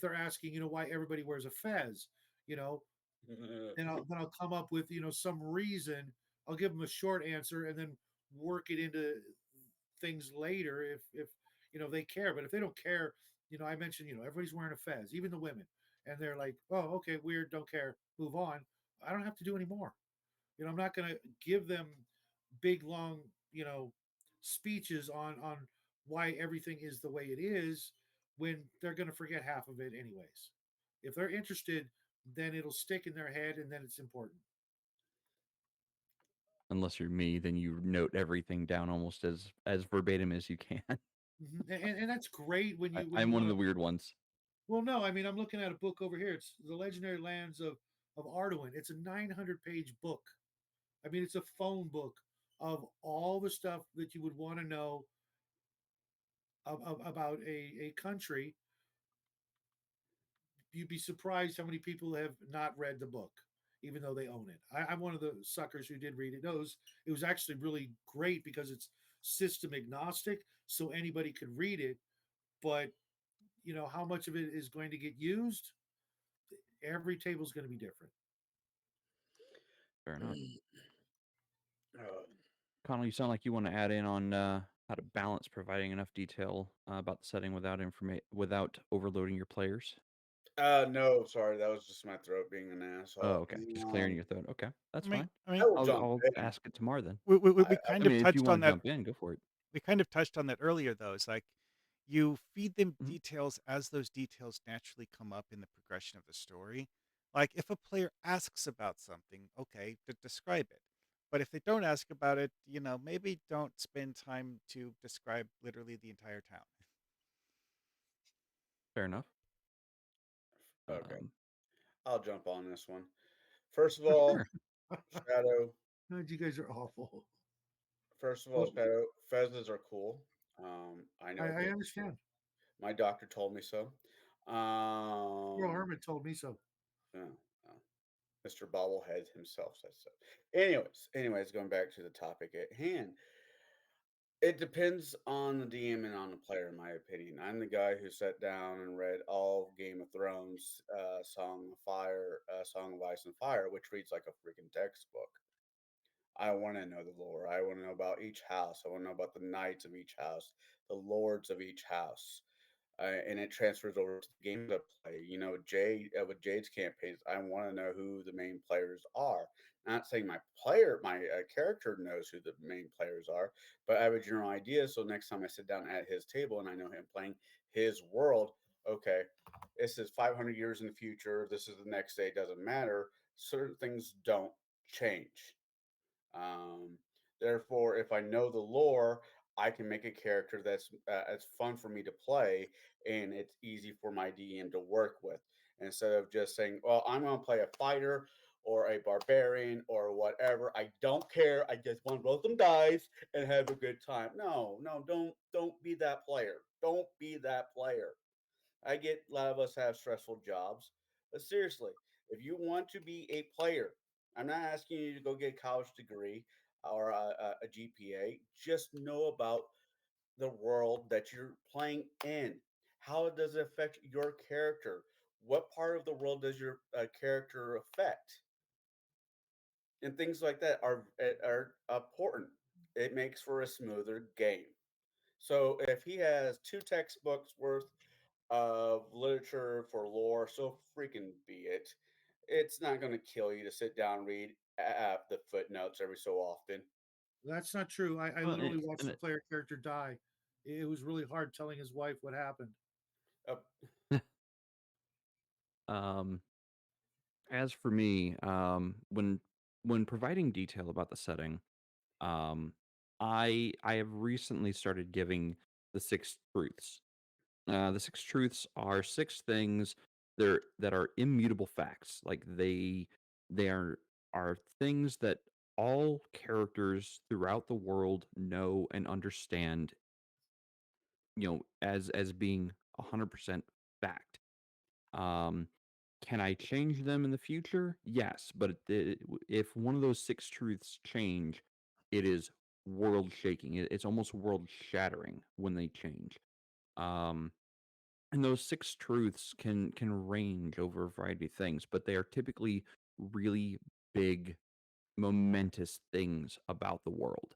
they're asking why everybody wears a fez, you know then I'll come up with some reason. I'll give them a short answer and then work it into things later if they care. But if they don't care, I mentioned everybody's wearing a fez, even the women, and they're like, oh, okay, weird, don't care, move on. I don't have to do any more. I'm not going to give them big long speeches on why everything is the way it is when they're going to forget half of it anyways. If they're interested, then it'll stick in their head and then it's important. Unless you're me, then you note everything down almost as verbatim as you can. And that's great when you I'm one want of the to. weird ones. Well, no, I mean I'm looking at a book over here. It's the Legendary Lands of Arduin. It's a 900-page book. I mean, it's a phone book of all the stuff that you would want to know about a country. You'd be surprised how many people have not read the book, even though they own it. I'm one of the suckers who did read it. Knows it was actually really great because it's system agnostic, so anybody could read it. But how much of it is going to get used? Every table is going to be different. Fair enough. Uh, Connell, you sound like you want to add in on how to balance providing enough detail about the setting without overloading your players. no, sorry, that was just my throat being an Oh, asshole. okay. Just clearing your throat. Okay, that's I mean, fine. I I mean, will I'll jump I'll in. ask it tomorrow then. we I kind I of mean, if you touched on want to that. jump in, go for it. We kind of touched on that earlier, though. It's like you feed them Mhm. details as those details naturally come up in the progression of the story. Like if a player asks about something, okay, describe it. But if they don't ask about it, maybe don't spend time to describe literally the entire town. Fair enough. Okay, Um, I'll jump on this one. First of for all, sure. Shadow. You guys are awful. First of all, Well, Shadow, fezzes are cool. I know I this. understand. My doctor told me so. Earl Um, Herman told me so. yeah, Mr. Bobblehead himself said so. Anyways, going back to the topic at hand, it depends on the DM and on the player, in my opinion. I'm the guy who sat down and read all of Game of Thrones, Song of Ice and Fire, which reads like a freaking textbook. I want to know the lore. I want to know about each house. I want to know about the knights of each house, the lords of each house, and it transfers over to the games I play. Jade with Jade's campaigns, I want to know who the main players are. Not saying my character knows who the main players are, but I have a general idea. So next time I sit down at his table and I know him playing his world, okay, this is 500 years in the future. This is the next day. It doesn't matter. Certain things don't change. Um, Therefore, if I know the lore, I can make a character that's fun for me to play, and it's easy for my DM to work with. Instead of just saying, "Well, I'm going to play a fighter or a barbarian or whatever. I don't care. I just want to roll some dice and have a good time. No, no, don't be that player. Don't be that player. I get a lot of us have stressful jobs, but seriously, if you want to be a player, I'm not asking you to go get a college degree or a GPA. Just know about the world that you're playing in. How does it affect your character? What part of the world does your character affect? And things like that are important. It makes for a smoother game. So if he has two textbooks worth of literature for lore, so freaking be it. It's not going to kill you to sit down and read the footnotes every so often. That's not true. I Well, literally watched and the player character die. It was really hard telling his wife what happened. Uh, um, as for me, when providing detail about the setting, um, I have recently started giving the six truths. The six truths are six things that are immutable facts. Like they are things that all characters throughout the world know and understand, as being 100% fact. Um, can I change them in the future? Yes, but if one of those six truths change, it is world shaking. It's almost world shattering when they change. Um, and those six truths can range over a variety of things, but they are typically really big, momentous things about the world.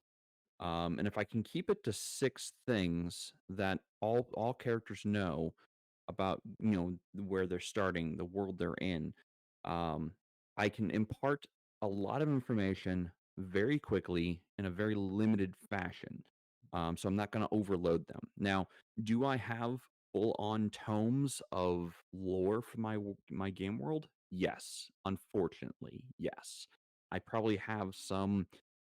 And if I can keep it to six things that all characters know about, where they're starting, the world they're in, um, I can impart a lot of information very quickly in a very limited fashion. So I'm not going to overload them. Now, do I have full on tomes of lore for my game world? Yes, unfortunately, yes. I probably have some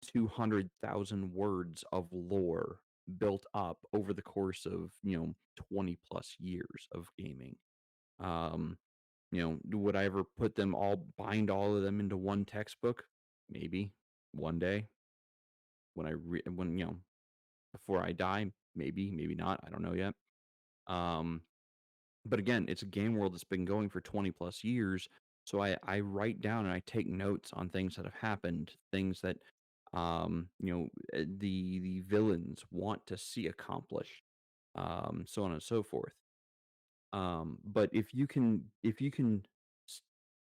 200,000 words of lore built up over the course of 20 plus years of gaming. um would I ever bind all of them into one textbook? Maybe one day, when before I die. Maybe not, I don't know yet. um but again, it's a game world that's been going for 20 plus years. So I write down and I take notes on things that have happened, things that the villains want to see accomplished, so on and so forth. But if you can s-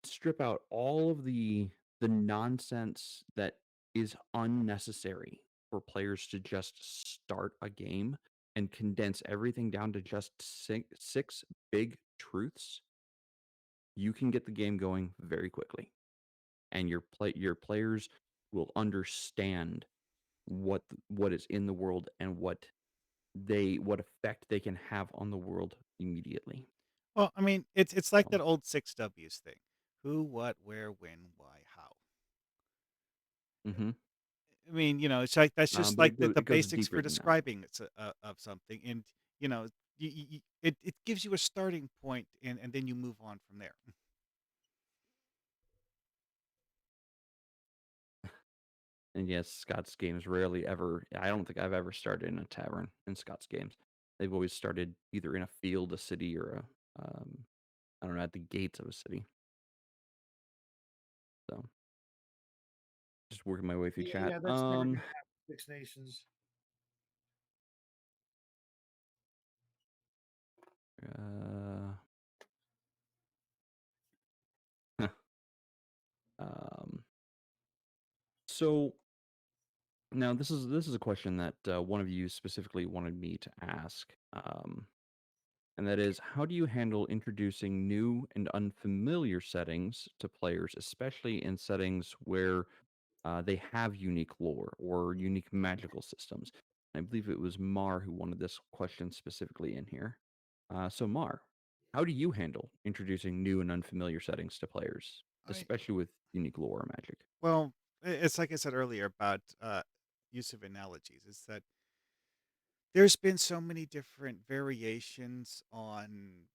strip out all of the nonsense that is unnecessary for players to just start a game and condense everything down to just six big truths, you can get the game going very quickly, and your players will understand what is in the world and what effect they can have on the world immediately. Well, I mean, it's like So, that old six W's thing: who, what, where, when, why, how. mhm. I mean, it's like that's just But like the it goes basics deeper for than that. describing of something, and you know, it gives you a starting point, and then you move on from there. And yes, Scott's games rarely ever. I don't think I've ever started in a tavern in Scott's games. They've always started either in a field, a city, or I don't know, at the gates of a city. So just working my way through Yeah, chat. yeah, that's never going to happen. Six Nations. Uh, um, so now this is a question that one of you specifically wanted me to ask. And that is, how do you handle introducing new and unfamiliar settings to players, especially in settings where they have unique lore or unique magical systems? I believe it was Mar who wanted this question specifically in here. So, Mar, how do you handle introducing new and unfamiliar settings to players, I especially with unique lore or magic? Well, it's like I said earlier about use of analogies. Is that there's been so many different variations on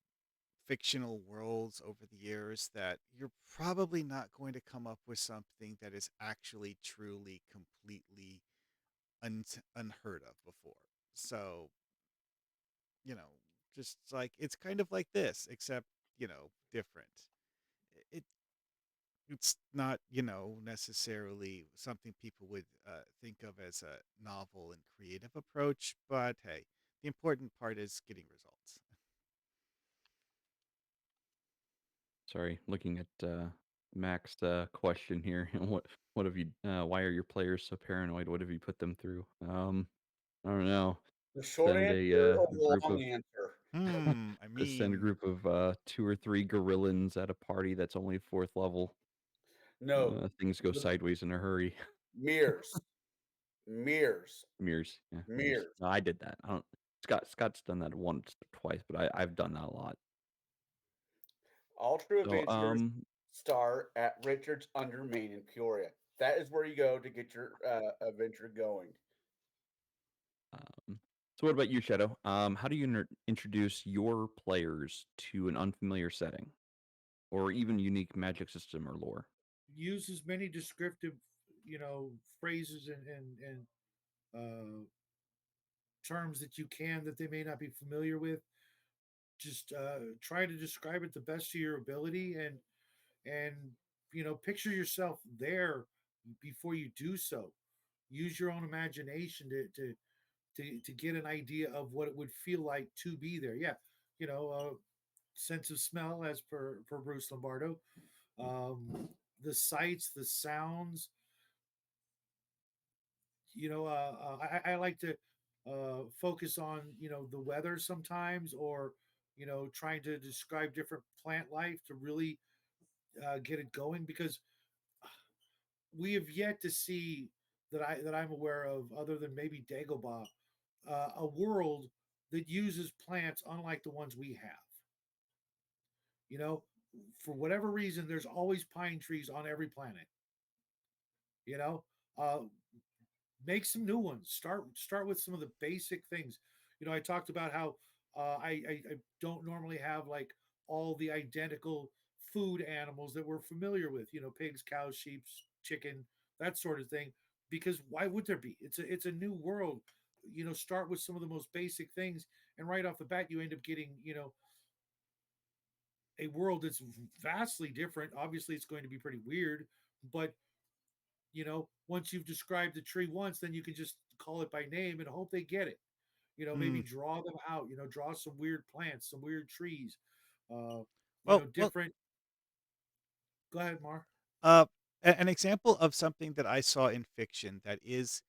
fictional worlds over the years that you're probably not going to come up with something that is actually truly completely unheard of before. So, you know, just like it's kind of like this, except, different. It it's not, necessarily something people would think of as a novel and creative approach, but hey, the important part is getting results. Sorry, looking at Mac's question here. What have you? Why are your players so paranoid? What have you put them through? I don't know. The short Send answer a or the group long of answer? I just send a mean, group of 2 or 3 gorillans at a party that's only 4th level. No, Things go the sideways in a hurry. mirrors, mirrors, Mirrors, yeah, mirrors. mirrors. No, I did that. I don't. Scott's done that once or twice, but I've done that a lot. All true So adventures start at Richard's Under Main in Peoria. That is where you go to get your adventure going. Um, so what about you, Shadow? How do you introduce your players to an unfamiliar setting, or even unique magic system or lore? Use as many descriptive, phrases and uh, terms that you can that they may not be familiar with. Just try to describe it the best of your ability, and picture yourself there before you do so. Use your own imagination to get an idea of what it would feel like to be there. Yeah, sense of smell, as per Bruce Lombardo. The sights, the sounds. I like to focus on the weather sometimes, or trying to describe different plant life to really get it going, because we have yet to see that I'm aware of, other than maybe Dagobah, a world that uses plants unlike the ones we have. You know, for whatever reason, there's always pine trees on every planet. You know, uh, make some new ones. Start with some of the basic things. I talked about how I don't normally have like all the identical food animals that we're familiar with. Pigs, cows, sheep, chicken, that sort of thing. Because why would there be? It's a new world. Start with some of the most basic things, and right off the bat, you end up getting a world that's vastly different. Obviously, it's going to be pretty weird, but once you've described the tree once, then you can just call it by name and hope they get it. Maybe hmm. draw them out, draw some weird plants, some weird trees, uh, Well, different. Go ahead, Mar. uh, an example of something that I saw in fiction that is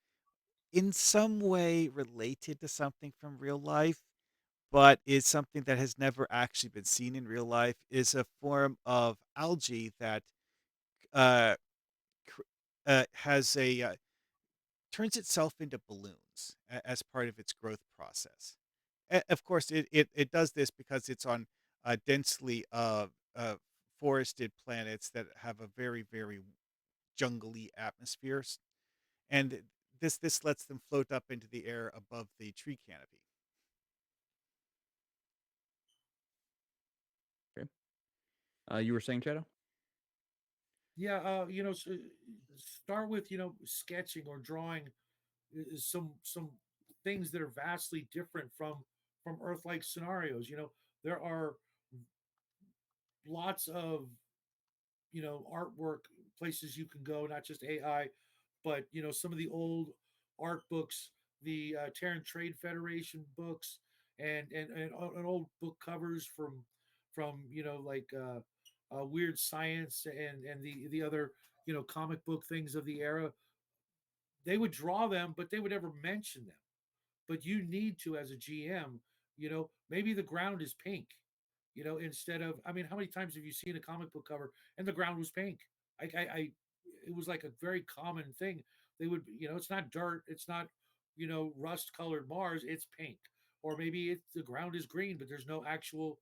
in some way related to something from real life, but is something that has never actually been seen in real life, is a form of algae that uh, cr- has a turns itself into balloons as part of its growth process. Of course, it does this because it's on densely forested planets that have a very, very jungly atmospheres, and this lets them float up into the air above the tree canopy. Okay. You were saying, Shadow? Yeah, start with sketching or drawing some things that are vastly different from Earth-like scenarios. There are lots of artwork places you can go, not just AI, but some of the old art books, the Terran Trade Federation books, and old book covers from like weird science and the other comic book things of the era. They would draw them, but they would never mention them. But you need to, as a GM, maybe the ground is pink, instead of, I mean, how many times have you seen a comic book cover and the ground was pink? It was like a very common thing. They would, it's not dirt, it's not, rust colored Mars, it's pink. Or maybe the ground is green, but there's no actual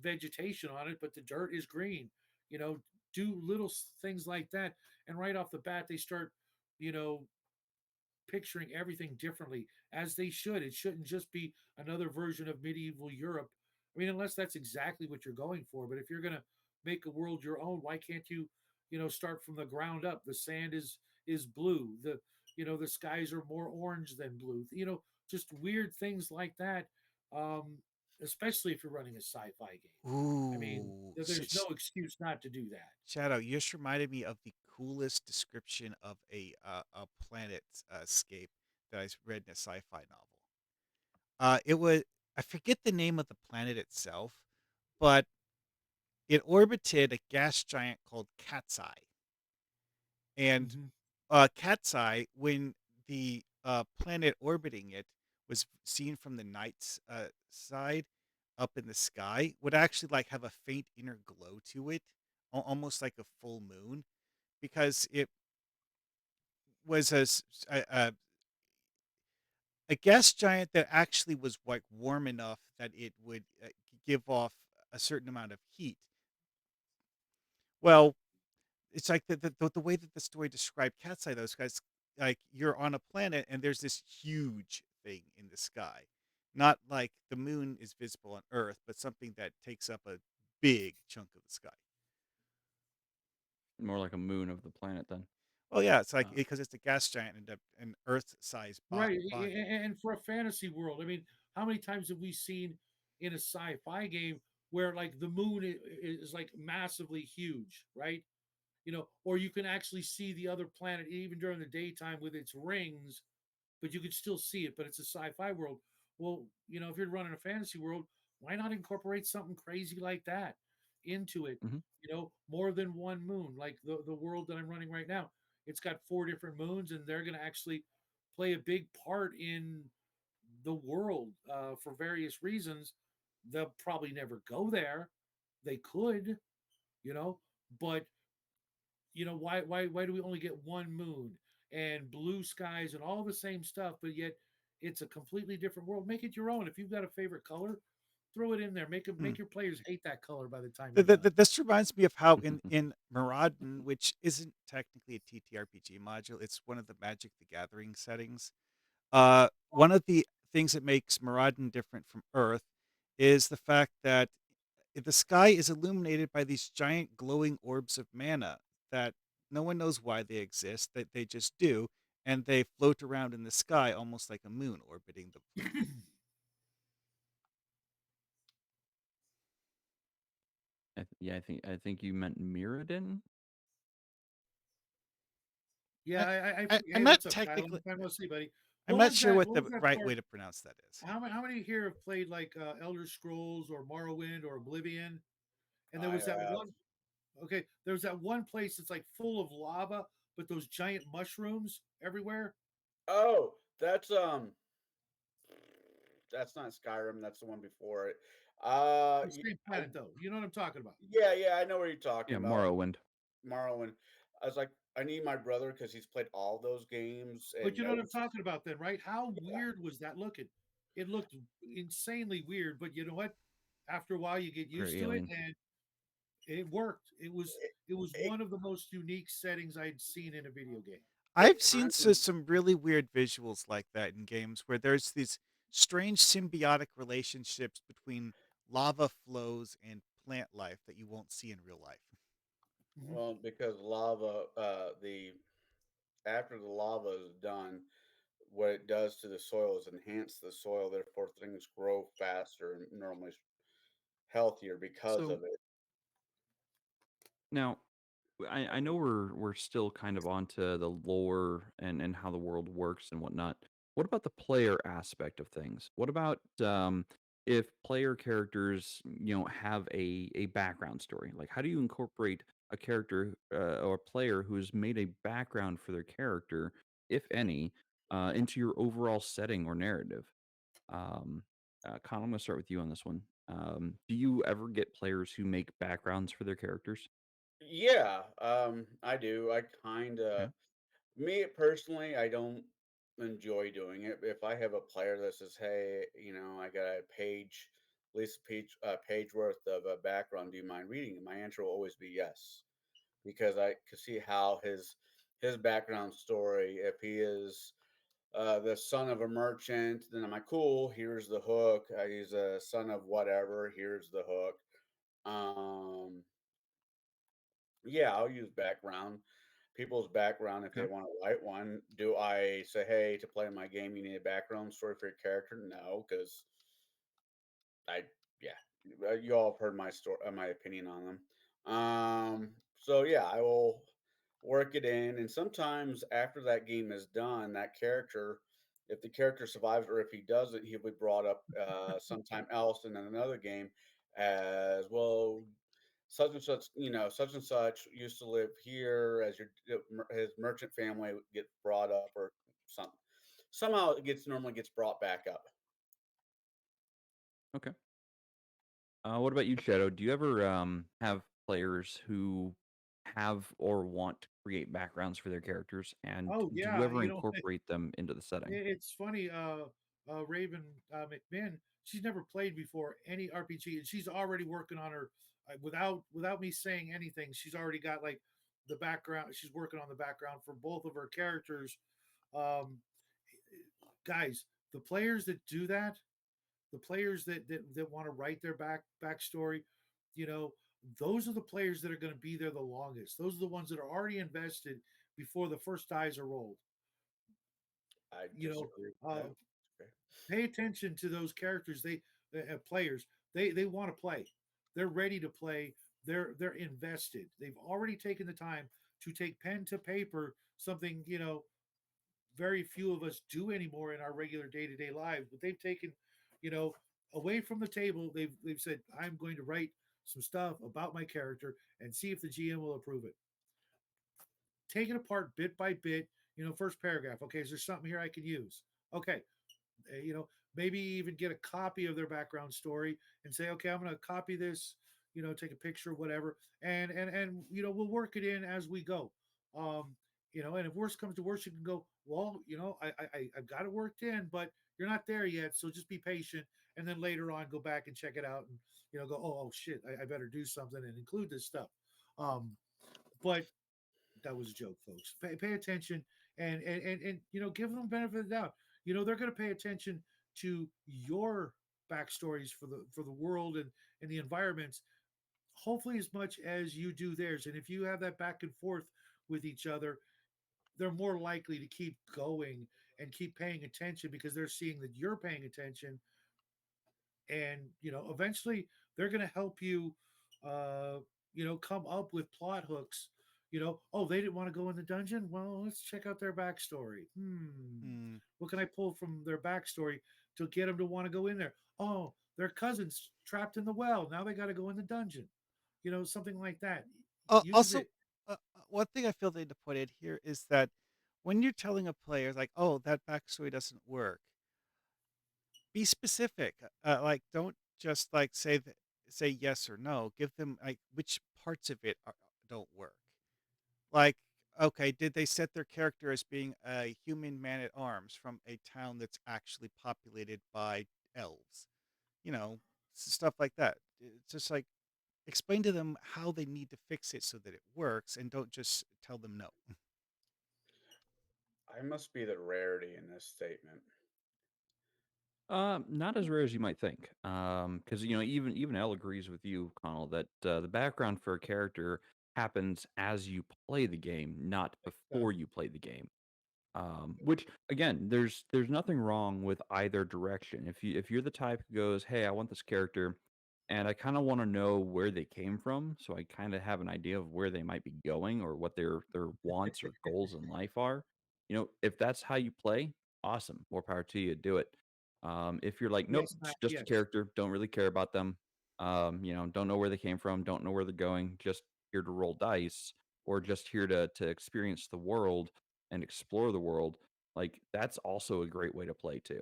vegetation on it, but the dirt is green. Do little things like that. And right off the bat, they start, you know, picturing everything differently, as they should. It shouldn't just be another version of medieval Europe. I mean, unless that's exactly what you're going for. But if you're going to make a world your own, why can't you, start from the ground up? The sand is blue. The skies are more orange than blue. Just weird things like that. Um, Especially if you're running a sci-fi game. I mean, Ooh, there's no excuse not to do that. Shadow, you just reminded me of the coolest description of a planet scape that I read in a sci-fi novel. It was I forget the name of the planet itself, but it orbited a gas giant called Cat's Eye. And Hmm. Cat's Eye, when the planet orbiting it was seen from the night's side up in the sky, would actually like have a faint inner glow to it, almost like a full moon, because it was a gas giant that actually was like warm enough that it would give off a certain amount of heat. Well, it's like the way that the story described Cat's Eye, those guys, like you're on a planet and there's this huge thing in the sky. Not like the moon is visible on Earth, but something that takes up a big chunk of the sky. More like a moon of the planet then. Well, yeah, it's like Uh, because it's a gas giant and an Earth-sized right. body. And for a fantasy world, I mean, how many times have we seen in a sci-fi game where like the moon is like massively huge, right? Or you can actually see the other planet even during the daytime with its rings, but you could still see it, but it's a sci-fi world. Well, if you're running a fantasy world, why not incorporate something crazy like that into it? Hmm. More than one moon, like the world that I'm running right now. It's got four different moons, and they're going to actually play a big part in the world for various reasons. They'll probably never go there. They could, you know, but why do we only get one moon and blue skies and all the same stuff, but yet it's a completely different world? Make it your own. If you've got a favorite color, throw it in there. Make your players hate that color by the time you're done. This reminds me of how in Maraudon, which isn't technically a TTRPG module, it's one of the Magic the Gathering settings. One of the things that makes Maraudon different from Earth is the fact that the sky is illuminated by these giant glowing orbs of mana that no one knows why they exist, that they just do, and they float around in the sky almost like a moon orbiting the planet. Yeah, I think you meant Mirrodin. Yeah, I, hey, I'm not what's up, Kyle? technically. Long time no see, buddy. I'm What not was sure that? what What was the that right way part? to pronounce that is. How many here have played like Elder Scrolls or Morrowind or Oblivion? And there I was that have. one. Okay, there's that one place that's like full of lava, but those giant mushrooms everywhere. Oh, that's not Skyrim. That's the one before it. The same I, planet, though. You know what I'm talking about. yeah, yeah, I know what you're talking Yeah, about. Morrowind. Morrowind. I was like, I need my brother because he's played all those games But and you know what I'm knows. talking about then, right? How Yeah, weird was that looking? It looked insanely weird, but you know what? After a while, you get Very used to it, alien. and it worked. It was it, one of the most unique settings I'd seen in a video game. I've it seen kind of some really weird visuals like that in games where there's these strange symbiotic relationships between lava flows and plant life that you won't see in real life. Mhm. well because lava, the after the lava is done, what it does to the soil is enhance the soil. Therefore, things grow faster and normally healthier because So of it. now, I know we're still kind of onto the lore and how the world works and whatnot. What about the player aspect of things? What about if player characters have a background story? Like, how do you incorporate a character or a player who's made a background for their character, if any, into your overall setting or narrative? Um, Con, I'm going to start with you on this one. Do you ever get players who make backgrounds for their characters? Yeah, I do. I kind Okay. of, me personally, I don't enjoy doing it. If I have a player that says, "Hey, I got a page, at least page worth of a background. Do you mind reading it?" My answer will always be yes, because I can see how his background story, if he is the son of a merchant. Then I'm like, cool. Here's the hook. He's a son of whatever. Here's the hook. Um, yeah, I'll use background, people's background if they Okay. want to write one. Do I say, hey, to play my game, you need a background story for your character? No, because I, yeah, you all have heard my story, my opinion on them. So yeah, I will work it in, and sometimes after that game is done, that character, if the character survives or if he doesn't, he'll be brought up sometime else in another game as well. Such and such, such and such used to live here as his merchant family get brought up or some somehow it gets normally gets brought back up. Okay. What about you, Shadow? Do you ever have players who have or want to create backgrounds for their characters, and Oh do you yeah, ever incorporate them into the setting? it's funny. Raven McMahon, she's never played before any RPG, and she's already working on her without me saying anything. She's already got like the background. She's working on the background for both of her characters. Um, Guys, the players that do that, the players that want to write their backstory, you know, those are the players that are going to be there the longest. Those are the ones that are already invested before the first dice are rolled. I You know, disagree with uh, that. Okay. pay attention to those characters. They players. They want to play. They're ready to play. They're invested. They've already taken the time to take pen to paper. Something very few of us do anymore in our regular day to day lives. But they've taken, you know, away from the table. They've said, I'm going to write some stuff about my character and see if the GM will approve it. Take it apart bit by bit. First paragraph. Okay, is there something here I can use? Okay, maybe even get a copy of their background story and say, okay, I'm going to copy this, take a picture, whatever, and we'll work it in as we go. um and if worst comes to worst, you can go, well, I've got it worked in, but you're not there yet, so just be patient, and then later on go back and check it out, and go, oh shit, I better do something and include this stuff. But that was a joke, folks. Pay attention, and give them the benefit of the doubt. They're going to pay attention to your backstories for the world and the environments, hopefully as much as you do theirs. And if you have that back and forth with each other, they're more likely to keep going and keep paying attention because they're seeing that you're paying attention, and eventually they're going to help you come up with plot hooks. Oh, they didn't want to go in the dungeon, well, let's check out their backstory. Hmm. What can I pull from their backstory to get them to want to go in there? Oh, their cousin's trapped in the well, now they got to go in the dungeon. Something like that. Use Also, it. one thing I feel they need to put in here is that when you're telling a player, like, oh, that backstory doesn't work, be specific. Like, don't just like say yes or no. Give them like which parts of it don't work. Like, okay, did they set their character as being a human man at arms from a town that's actually populated by elves? Stuff like that. It's just like explain to them how they need to fix it so that it works, and don't just tell them no. I must be the rarity in this statement. Not as rare as you might think. Because even Elle agrees with you, Connell, that the background for a character happens as you play the game, not before you play the game. Which again, there's nothing wrong with either direction. If you're the type who goes, "Hey, I want this character, and I kind of want to know where they came from, so I kind of have an idea of where they might be going or what their wants or goals in life are." If that's how you play, awesome, more power to you. Do it. If you're like, "Nope, Yes, it's Matt, just a yes. character, don't really care about them," don't know where they came from, don't know where they're going, just here to roll dice or just here to experience the world and explore the world, like that's also a great way to play too.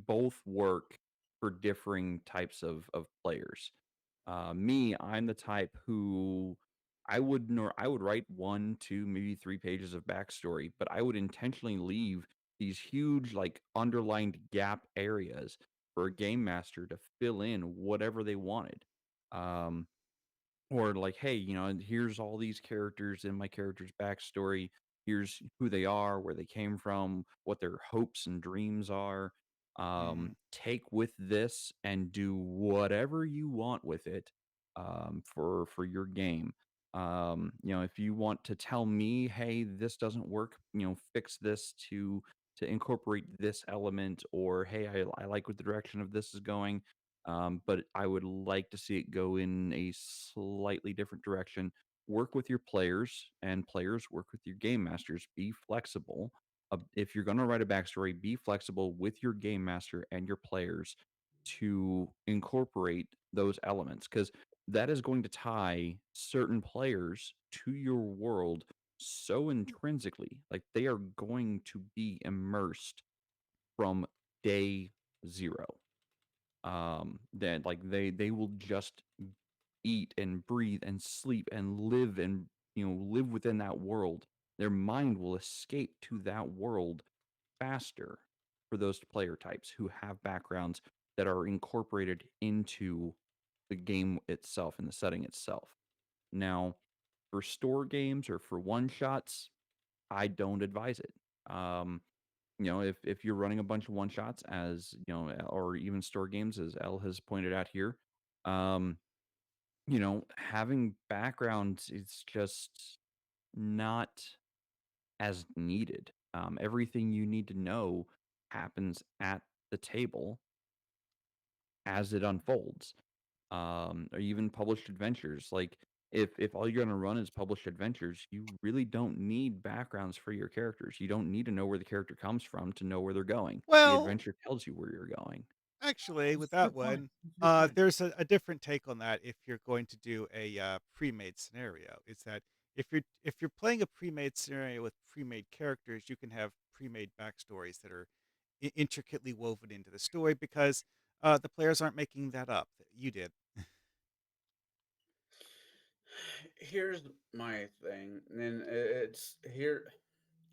Both work for differing types of players. Me, I'm the type who I would write one, two, maybe 3 pages of backstory, but I would intentionally leave these huge like underlined gap areas for a game master to fill in whatever they wanted. Um, or like, hey, and here's all these characters in my character's backstory. here's who they are, where they came from, what their hopes and dreams are. Mm. Take with this and do whatever you want with it, for your game. If you want to tell me, hey, this doesn't work, fix this to incorporate this element, or hey, I like what the direction of this is going, but I would like to see it go in a slightly different direction. Work with your players, and players work with your game masters. Be flexible. If you're going to write a backstory, be flexible with your game master and your players to incorporate those elements, because that is going to tie certain players to your world so intrinsically. Like, they are going to be immersed from day zero. That, like, they will just eat and breathe and sleep and live, and live within that world. Their mind will escape to that world faster for those player types who have backgrounds that are incorporated into the game itself and the setting itself. Now, for store games or for one shots, I don't advise it. If you're running a bunch of one shots, as or even store games, as Elle has pointed out here, um, having backgrounds is just not as needed. Everything you need to know happens at the table as it unfolds. Or even published adventures. Like, if all you're gonna run is published adventures, you really don't need backgrounds for your characters. You don't need to know where the character comes from to know where they're going. The Well, adventure tells you where you're going. actually, with That's a that good point. one, That's a good point. there's a different take on that. If you're going to do a pre-made scenario, is that if you're playing a pre-made scenario with pre-made characters, you can have pre-made backstories that are intricately woven into the story because the players aren't making that up. You did. Here's my thing, and it's here.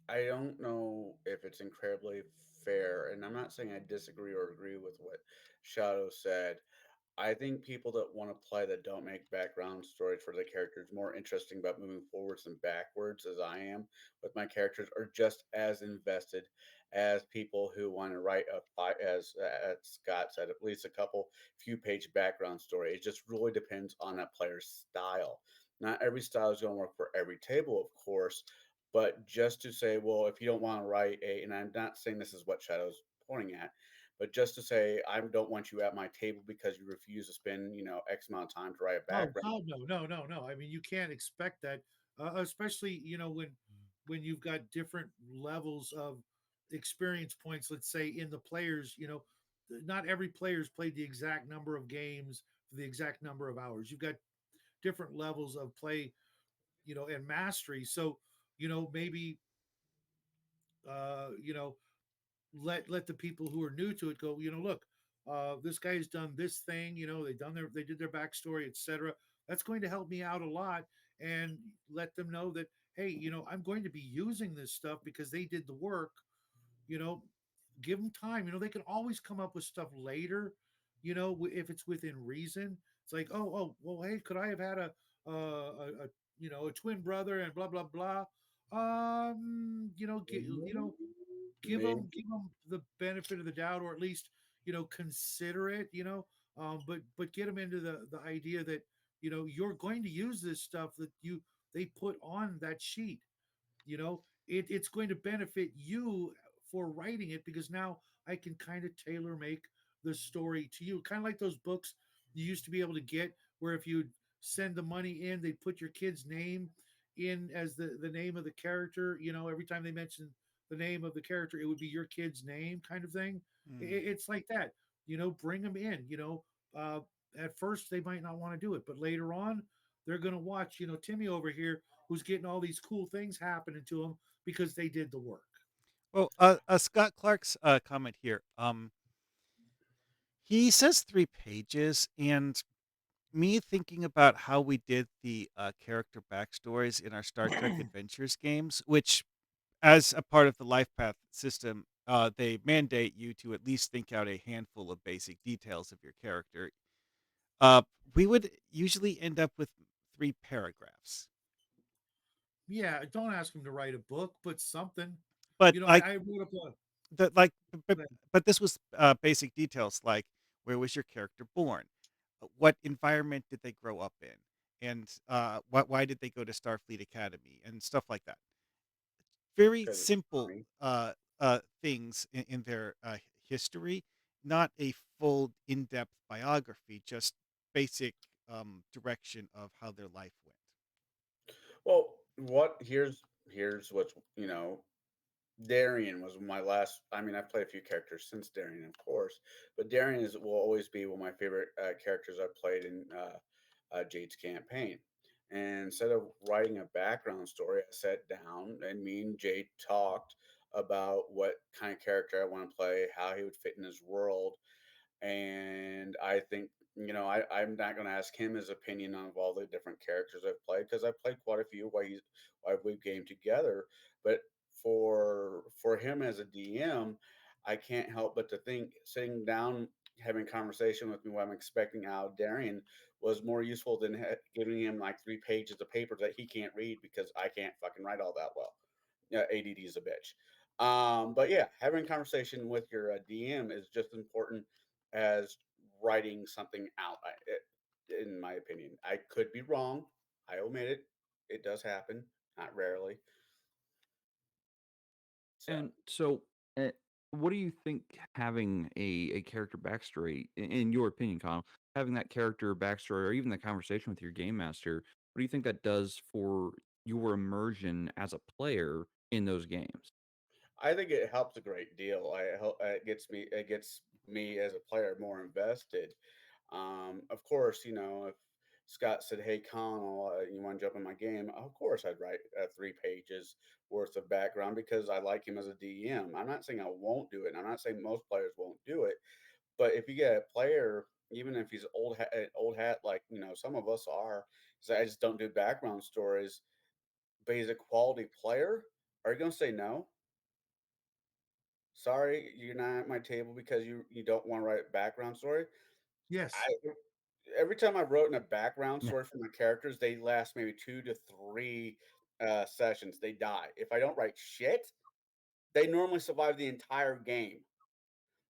I don't know if it's incredibly fair, and I'm not saying I disagree or agree with what Shadow said. I think people that want to play that don't make background stories for the characters more interesting about moving forwards and backwards, as I am with my characters, are just as invested as people who want to write as Scott said, at least a couple few page background story. It just really depends on that player's style. Not every style is going to work for every table, of course, but just to say, well, if you don't want to write and I'm not saying this is what Shadow's pointing at, but just to say, I don't want you at my table because you refuse to spend, X amount of time to write a Oh background. God, no, no, no, no. I mean, you can't expect that, especially when you've got different levels of experience points. Let's say in the players, not every player's played the exact number of games for the exact number of hours. You've got different levels of play, and mastery. So, maybe uh, you know, let the people who are new to it go, look, this guy's done this thing, they did their backstory, etc. That's going to help me out a lot, and let them know that, hey, I'm going to be using this stuff because they did the work. you know Give them time. They can always come up with stuff later, if it's within reason. It's like, oh, well, hey, could I have had a twin brother and blah blah blah. Give them the benefit of the doubt, or at least consider it. But get them into the idea that you're going to use this stuff that they put on that sheet. It's going to benefit you for writing it, because now I can kind of tailor make the story to you, kind of like those books you used to be able to get, where if you send the money in, they'd put your kid's name in as the name of the character. Every time they mention the name of the character, it would be your kid's name, kind of thing. Mm. It's like that. Bring them in. Uh, at first they might not want to do it, but later on they're going to watch Timmy over here, who's getting all these cool things happening to him because they did the work. Well, Scott Clark's comment here. He says 3 pages, and me thinking about how we did the character backstories in our Star Trek Adventures games, which, as a part of the life path system, they mandate you to at least think out a handful of basic details of your character. Uh, we would usually end up with 3 paragraphs. Yeah, don't ask him to write a book, but something. But You know, like I wrote up a the like but, uh, but this was basic details like where was your character born? What environment did they grow up in? And why did they go to Starfleet Academy and stuff like that? Very because it's simple funny. things in their history, not a full in-depth biography, just basic direction of how their life went. Well, what here's what's Darian was my last. I mean, I've played a few characters since Darian, of course, but Darian is will always be one of my favorite characters I've played in Jade's campaign. And instead of writing a background story, I sat down and me and Jade talked about what kind of character I want to play, how he would fit in his world, and I think I'm not going to ask him his opinion on all the different characters I've played because I've played quite a few while we've gamed together. But for him as a DM, I can't help but to think sitting down having a conversation with me what I'm expecting out of Darian was more useful than giving him like 3 pages of paper that he can't read because I can't fucking write all that well. Yeah, ADD is a bitch. But yeah, having a conversation with your DM is just important as writing something out. In my opinion, I could be wrong. I omit it. It does happen, not rarely. So And so, uh, what do you think having a character backstory, in your opinion, Kyle, having that character backstory, or even the conversation with your game master, what do you think that does for your immersion as a player in those games? I think it helps a great deal. It gets me as a player more invested. Of course, if Scott said, "Hey, Connell, you want to jump in my game?" Of course, I'd write 3 pages worth of background because I like him as a DM. I'm not saying I won't do it. And I'm not saying most players won't do it. But if you get a player, even if he's old hat like some of us are, so I just don't do background stories. But he's a quality player. Are you going to say no? Sorry, you're not at my table because you don't want to write a background story. I yes. Every time I wrote in a background story for my characters, they last maybe 2 to 3 sessions. They die. If I don't write shit, they normally survive the entire game.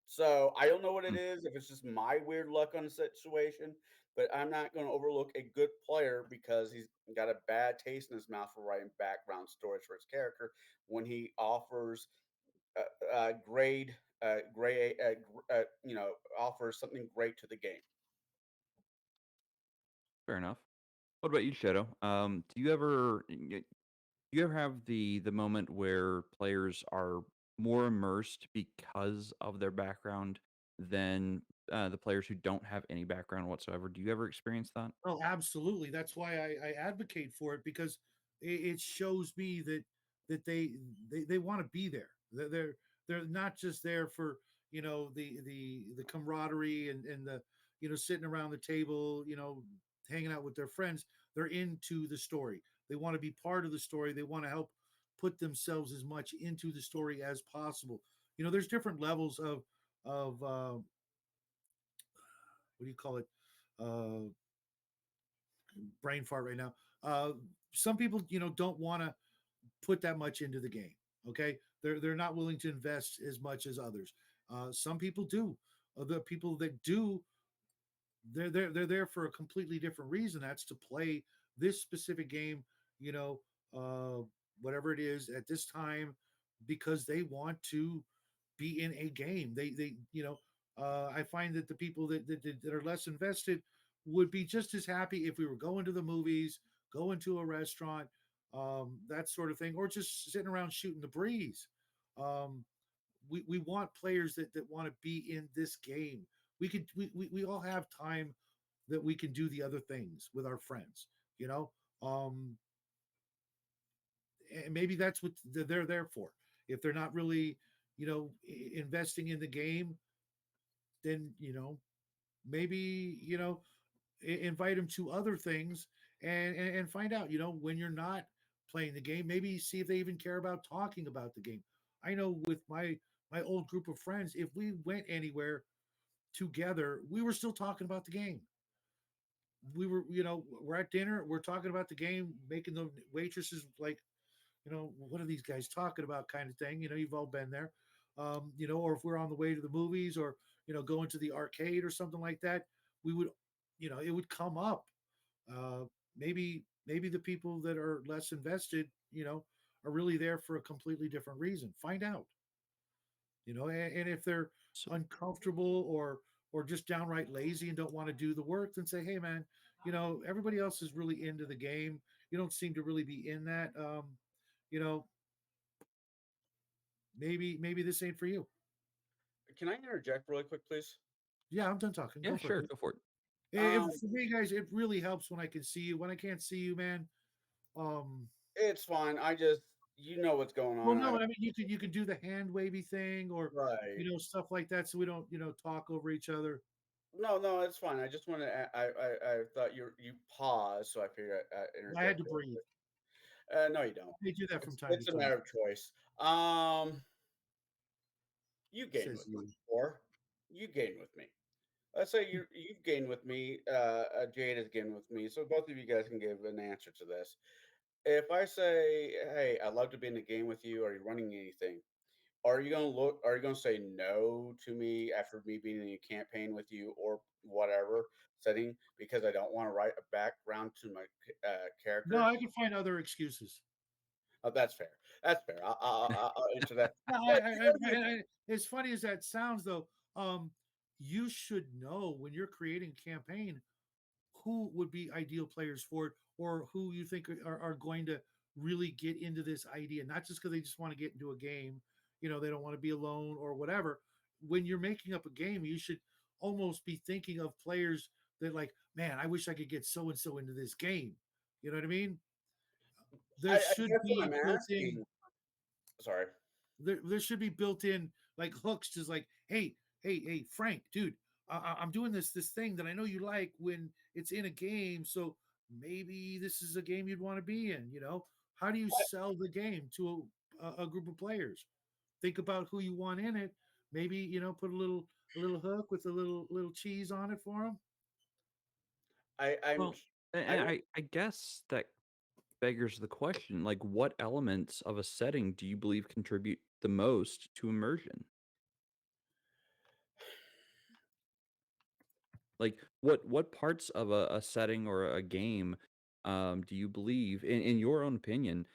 So I don't know what it Hmm, is, if it's just my weird luck on the situation, but I'm not going to overlook a good player because he's got a bad taste in his mouth for writing background stories for his character when he offers grade gray offers something great to the game. fair enough. What about you, Shadow? Do you ever have the moment where players are more immersed because of their background than the players who don't have any background whatsoever? Do you ever experience that? Oh, absolutely. That's why I advocate for it because it shows me that they want to be there. They're not just there for the camaraderie and the sitting around the table, hanging out with their friends. They're into the story. They want to be part of the story. They want to help put themselves as much into the story as possible. There's different levels of what do you call it? Uh, Brain fart right now. Uh, some people, don't want to put that much into the game. Okay, they're not willing to invest as much as others. Some people do. The people that do, they're there for a completely different reason. That's to play this specific game. You know, uh, whatever it is at this time, because they want to be in a game. I find that the people that are less invested would be just as happy if we were going to the movies, going to a restaurant, that sort of thing, or just sitting around shooting the breeze. Um, we want players that want to be in this game. We all have time that we can do the other things with our friends, you know. Um, and maybe that's what they're there for. If they're not really, investing in the game, then maybe invite them to other things and find out when you're not playing the game, maybe see if they even care about talking about the game. I know with my old group of friends, if we went anywhere together, we were still talking about the game. We're at dinner, we're talking about the game, making the waitresses like what are these guys talking about, kind of thing. You've all been there. Or if we're on the way to the movies, or going to the arcade or something like that, we would, it would come up. Uh, maybe the people that are less invested, are really there for a completely different reason. Find out, and if they're So, uncomfortable, or just downright lazy and don't want to do the work, then say, hey man, everybody else is really into the game. You don't seem to really be in that. You know, maybe this ain't for you. Can I interject really quick, please? Yeah, I'm done talking. yeah, Go for it, sure, dude. go for it. For Um, me, guys, it really helps when I can see you. When I can't see you, man, um, it's fine. I just, you know what's going well, on. I no, don't. I mean you could do the hand wavy thing, or Right. stuff like that, so we don't talk over each other. No, no, it's fine. I just want to. I thought you paused, so I figured I I had interject to real breathe. quick. No, you don't. They do that from It's time to it's a time. matter of choice. You gained Says with me you. before. You gained with me. Let's say you've gained with me. Jade has gained with me. So both of you guys can give an answer to this. If I say, "Hey, I'd love to be in the game with you. Are you running anything?" Are you gonna look? Are you gonna say no to me after me being in a campaign with you or whatever setting because I don't want to write a background to my No, character? I can find other excuses. That's fair. That's fair. I'll answer that. No, But as funny as that sounds, though, um, you should know when you're creating a campaign who would be ideal players for it, or who you think are going to really get into this idea, not just because they just want to get into a game, they don't want to be alone or whatever. When you're making up a game, you should almost be thinking of players that, like, man, I wish I could get so and so into this game. You know what I mean? There I should guess what be I'm built in asking. Sorry. there should be built in, like, hooks, just like, hey Frank, dude, I'm doing this thing that I know you like when it's in a game, so maybe this is a game you'd want to be in. How do you sell the game to a group of players? Think about who you want in it. Maybe put a little hook with a little cheese on it for them. I'm. Well, I and don't. I guess that beggars the question, like, what elements of a setting do you believe contribute the most to immersion? Like, what parts of a setting or a game, do you believe, in your own opinion,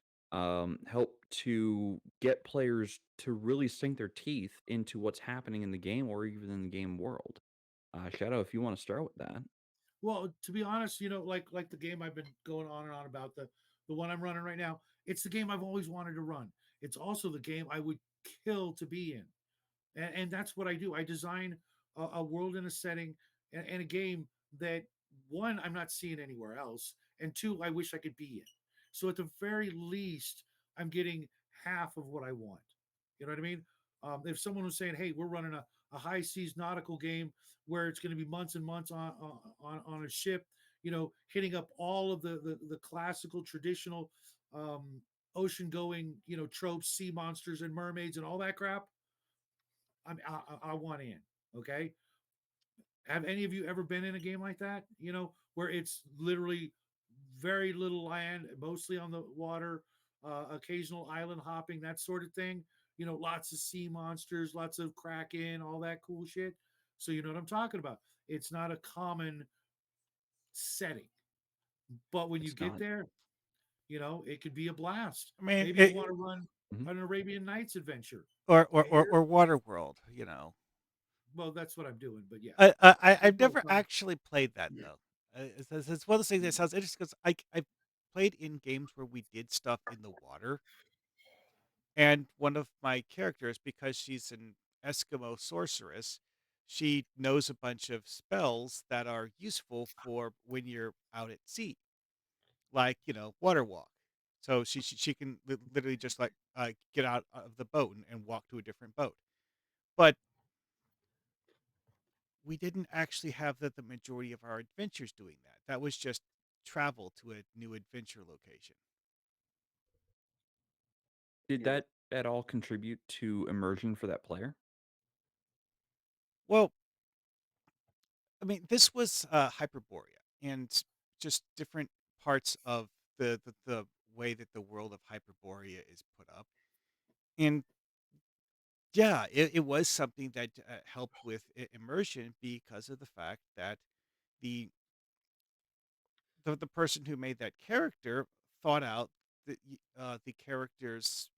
help to get players to really sink their teeth into what's happening in the game or even in the game world? Shadow, if you want to start with that. Well, to be honest, like the game I've been going on and on about, the one I'm running right now, it's the game I've always wanted to run. It's also the game I would kill to be in. And that's what I do. I design a world and a setting, and a game that, one, I'm not seeing anywhere else, and two, I wish I could be in. So at the very least, I'm getting half of what I want. You know what I mean? If someone was saying, "Hey, we're running a high seas nautical game where it's going to be months and months on a ship," hitting up all of the classical traditional, um, ocean going, tropes, sea monsters and mermaids and all that crap, I want in. Okay. Have any of you ever been in a game like that? Where it's literally very little land, mostly on the water, occasional island hopping, that sort of thing. Lots of sea monsters, lots of kraken, all that cool shit. So you know what I'm talking about. It's not a common setting, but when you It's get not. there, it could be a blast. I mean, Maybe you want to run Mhm. an Arabian Nights adventure. or Waterworld, Well, that's what I'm doing, but yeah, I've that's what I'm never trying. actually played that though. It's one of those things that sounds interesting because I played in games where we did stuff in the water, and one of my characters, because she's an Eskimo sorceress, she knows a bunch of spells that are useful for when you're out at sea, like water walk. So she can literally just like get out of the boat and walk to a different boat. But we didn't actually have the majority of our adventures doing that. That was just travel to a new adventure location. Did You're that at all contribute to immersion for that player? Well, I mean, this was Hyperborea and just different parts of the way that the world of Hyperborea is put up. And yeah, it was something that helped with immersion because of the fact that the the person who made that character thought out the character's,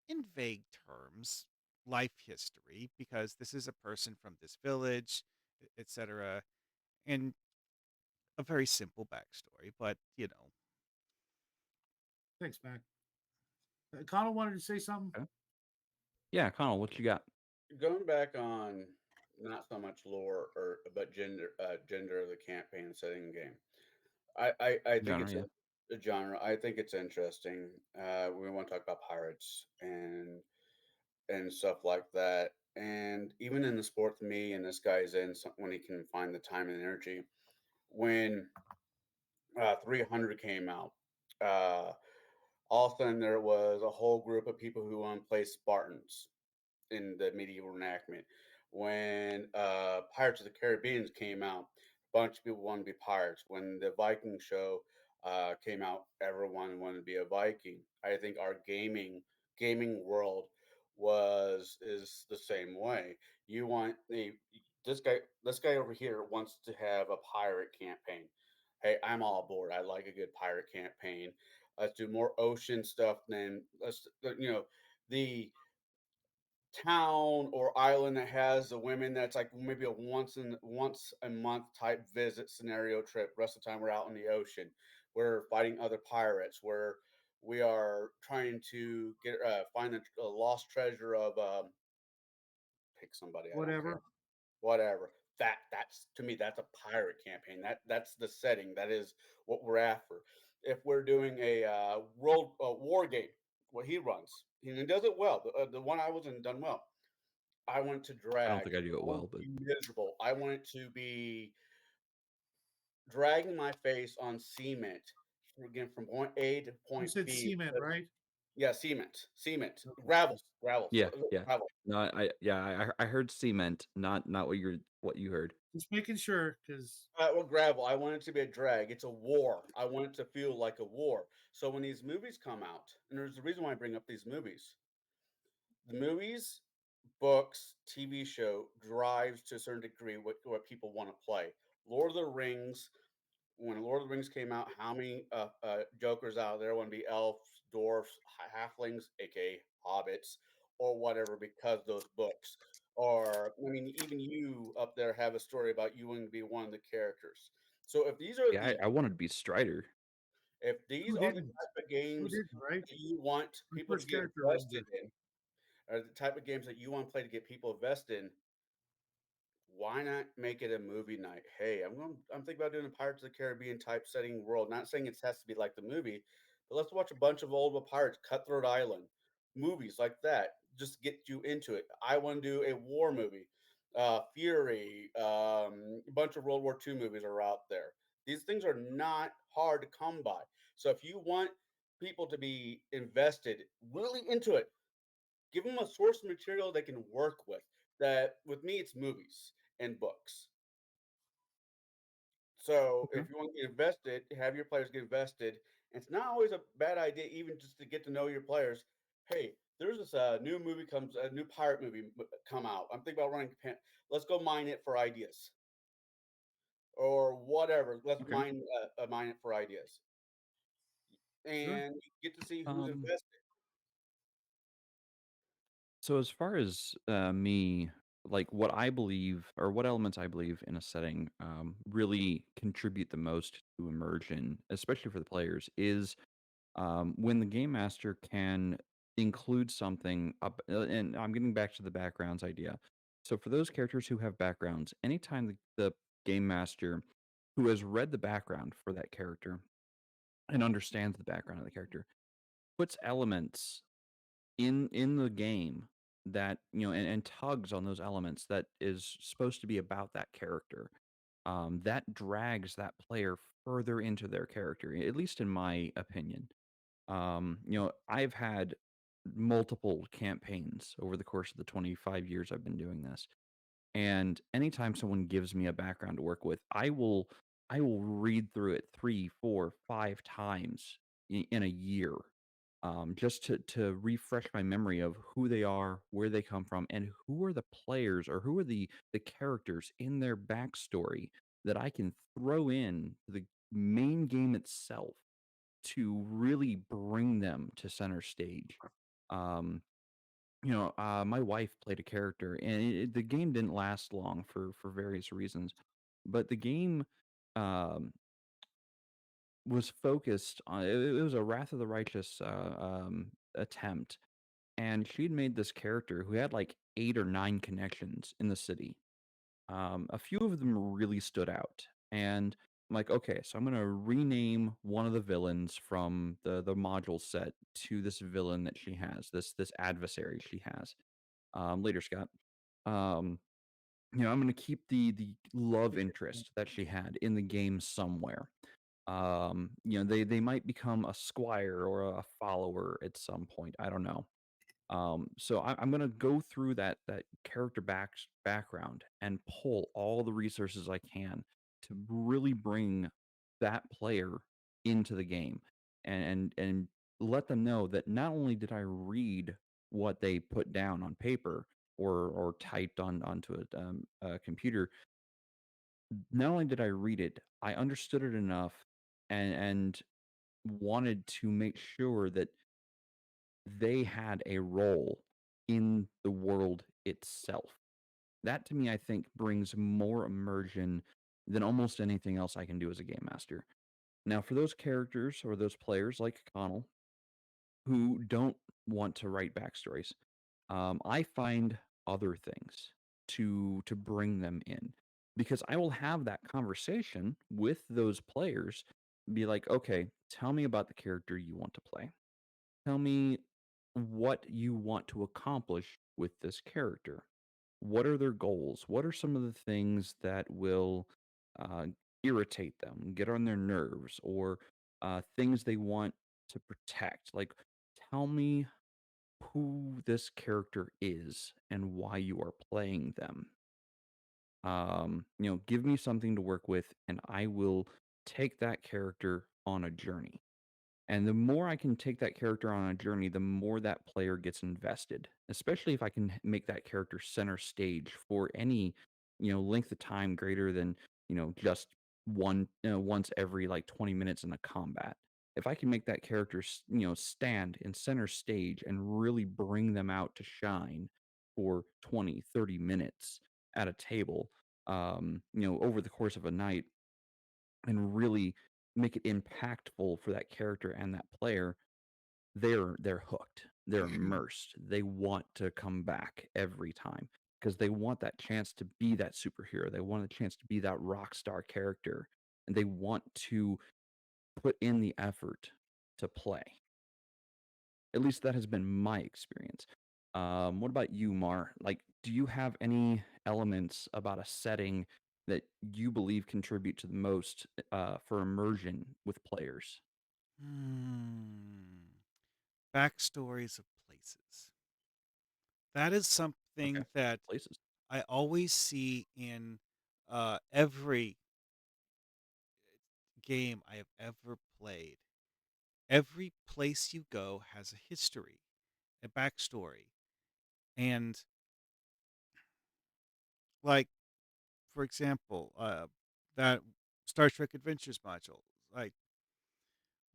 in vague terms, life history, because this is a person from this village, etc., and a very simple backstory. But Thanks, Mac. Connell wanted to say something. Okay. Yeah, Connell, what you got? Going back on not so much lore or but gender of the campaign setting game. I think Genre, it's yeah. a genre. I think it's interesting. We want to talk about pirates and stuff like that. And even in the sport, to me, and this guy's in when he can find the time and energy. When 300 came out, uh, all of a sudden there was a whole group of people who want to play Spartans in the medieval reenactment. When Pirates of the Caribbean came out, a bunch of people wanted to be pirates. When the Viking show came out, everyone wanted to be a Viking. I think our gaming world was is the same way. You want this guy over here wants to have a pirate campaign. Hey, I'm all aboard. I like a good pirate campaign. Let's do more ocean stuff than the town or island that has the women that's like maybe a once a month type visit scenario trip. Rest of the time we're out in the ocean. We're fighting other pirates. We are trying to get find a lost treasure of pick somebody. I don't care. Whatever. Whatever. That's to me that's a pirate campaign. That's the setting. That is what we're after. If we're doing a world war game, what he runs, he does it well. The one I was in done well. I want to I don't drag. think I do it I want well, it but to be miserable. I want it to be dragging my face on cement again from point A to You point said B. cement, right? Yeah, cement, Okay. gravel, Just, gravel, yeah, yeah. gravel. No, I heard cement, not what you heard. just making sure, because Well, gravel. I want it to be a drag. It's a war. I want it to feel like a war. So when these movies come out, and there's a reason why I bring up these movies. The movies, books, TV show drives to a certain degree what people want to play. Lord of the Rings, when Lord of the Rings came out, how many jokers out there want to be elves, dwarfs, halflings, aka hobbits, or whatever because those books? Or I mean, even you up there have a story about you wanting to be one of the characters. So Yeah, I wanted to be Strider. if these who are the didn't? type of Who games didn't, right? that you want My people to first get character invested ranger. in, or the type of games that you want to play to get people invested in, why not make it a movie night? Hey, I'm thinking about doing a Pirates of the Caribbean type setting world. Not saying it has to be like the movie, but let's watch a bunch of old pirates, Cutthroat Island, movies like that. Just get you into it. I want to do a war movie. Fury, a bunch of World War II movies are out there. These things are not hard to come by. So if you want people to be invested really into it, give them a source material they can work with. That with me, it's movies and books. So Okay. if you want to get invested, have your players get invested. And it's not always a bad idea, even just to get to know your players. Hey, there's this a new pirate movie come out. I'm thinking about running. Let's go mine it for ideas or whatever. Let's Okay. mine it for ideas, Sure. and you get to see who's Um, invested. so as far as me, like what I believe or what elements I believe in a setting really contribute the most to immersion, especially for the players, is when the game master can include something up, and I'm getting back to the backgrounds idea. So for those characters who have backgrounds, anytime the game master who has read the background for that character and understands the background of the character puts elements in the game that and tugs on those elements that is supposed to be about that character, that drags that player further into their character, at least in my opinion. I've had multiple campaigns over the course of the 25 years I've been doing this. And anytime someone gives me a background to work with, I will read through it 3, 4, 5 times in a year, just to refresh my memory of who they are, where they come from, and who are the players or who are the characters in their backstory that I can throw in the main game itself to really bring them to center stage. Um, my wife played a character, and the game didn't last long for various reasons, but the game um, was focused on it was a Wrath of the Righteous attempt, and she'd made this character who had like 8 or 9 connections in the city. A few of them really stood out, and I'm like, okay, so I'm gonna rename one of the villains from the module set to this villain that she has, this adversary she has. Later, Scott. Um, I'm gonna keep the love interest that she had in the game somewhere. They might become a squire or a follower at some point. I don't know. So I'm gonna go through that character background and pull all the resources I can to really bring that player into the game and let them know that not only did I read what they put down on paper or typed onto a computer, not only did I read it, I understood it enough and wanted to make sure that they had a role in the world itself. That to me, I think, brings more immersion than almost anything else I can do as a game master. Now, for those characters or those players like Connell who don't want to write backstories, I find other things to bring them in because I will have that conversation with those players. Be like, okay, tell me about the character you want to play. Tell me what you want to accomplish with this character. What are their goals? What are some of the things that will uh, irritate them, get on their nerves, or things they want to protect? Like, tell me who this character is and why you are playing them. Give me something to work with, and I will take that character on a journey. And the more I can take that character on a journey, the more that player gets invested, especially if I can make that character center stage for any, length of time greater than, just once every like 20 minutes in a combat. If I can make that character, stand in center stage and really bring them out to shine for 20, 30 minutes at a table, over the course of a night, and really make it impactful for that character and that player, they're hooked. They're immersed. They want to come back every time because they want that chance to be that superhero. They want a chance to be that rock star character, and they want to put in the effort to play. At least that has been my experience. What about you, Mar? Like, do you have any elements about a setting that you believe contribute to the most for immersion with players? Hmm. Backstories of places. That is Okay, something that places. I always see in every game I have ever played. Every place you go has a history, a backstory. And, like, for example, that Star Trek Adventures module, like,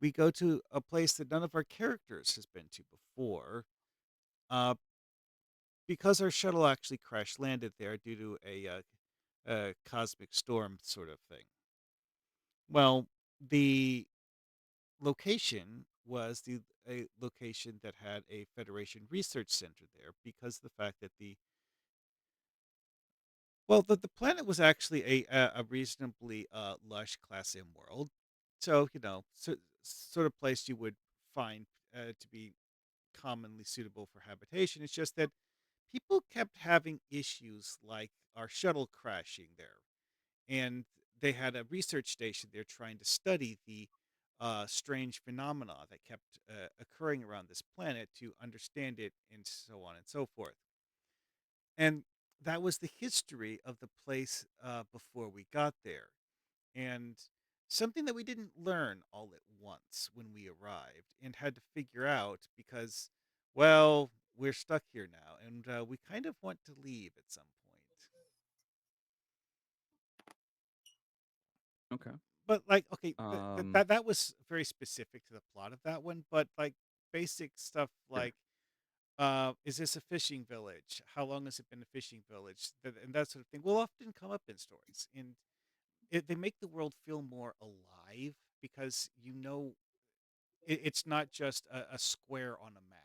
we go to a place that none of our characters has been to before, uh, because our shuttle actually crash landed there due to a cosmic storm sort of thing. Well, the location was the a location that had a Federation research center there because of the fact that the planet was actually a reasonably lush Class M world, so sort of place you would find to be commonly suitable for habitation. It's just that people kept having issues like our shuttle crashing there, and they had a research station there trying to study the strange phenomena that kept occurring around this planet to understand it, and so on and so forth. And that was the history of the place before we got there. And something that we didn't learn all at once when we arrived and had to figure out because, well, we're stuck here now and we kind of want to leave at some point. Okay. But like, okay, Um, that was very specific to the plot of that one. But like basic stuff sure. like, is this a fishing village? How long has it been a fishing village? And that sort of thing will often come up in stories, and they make the world feel more alive because it's not just a square on a map.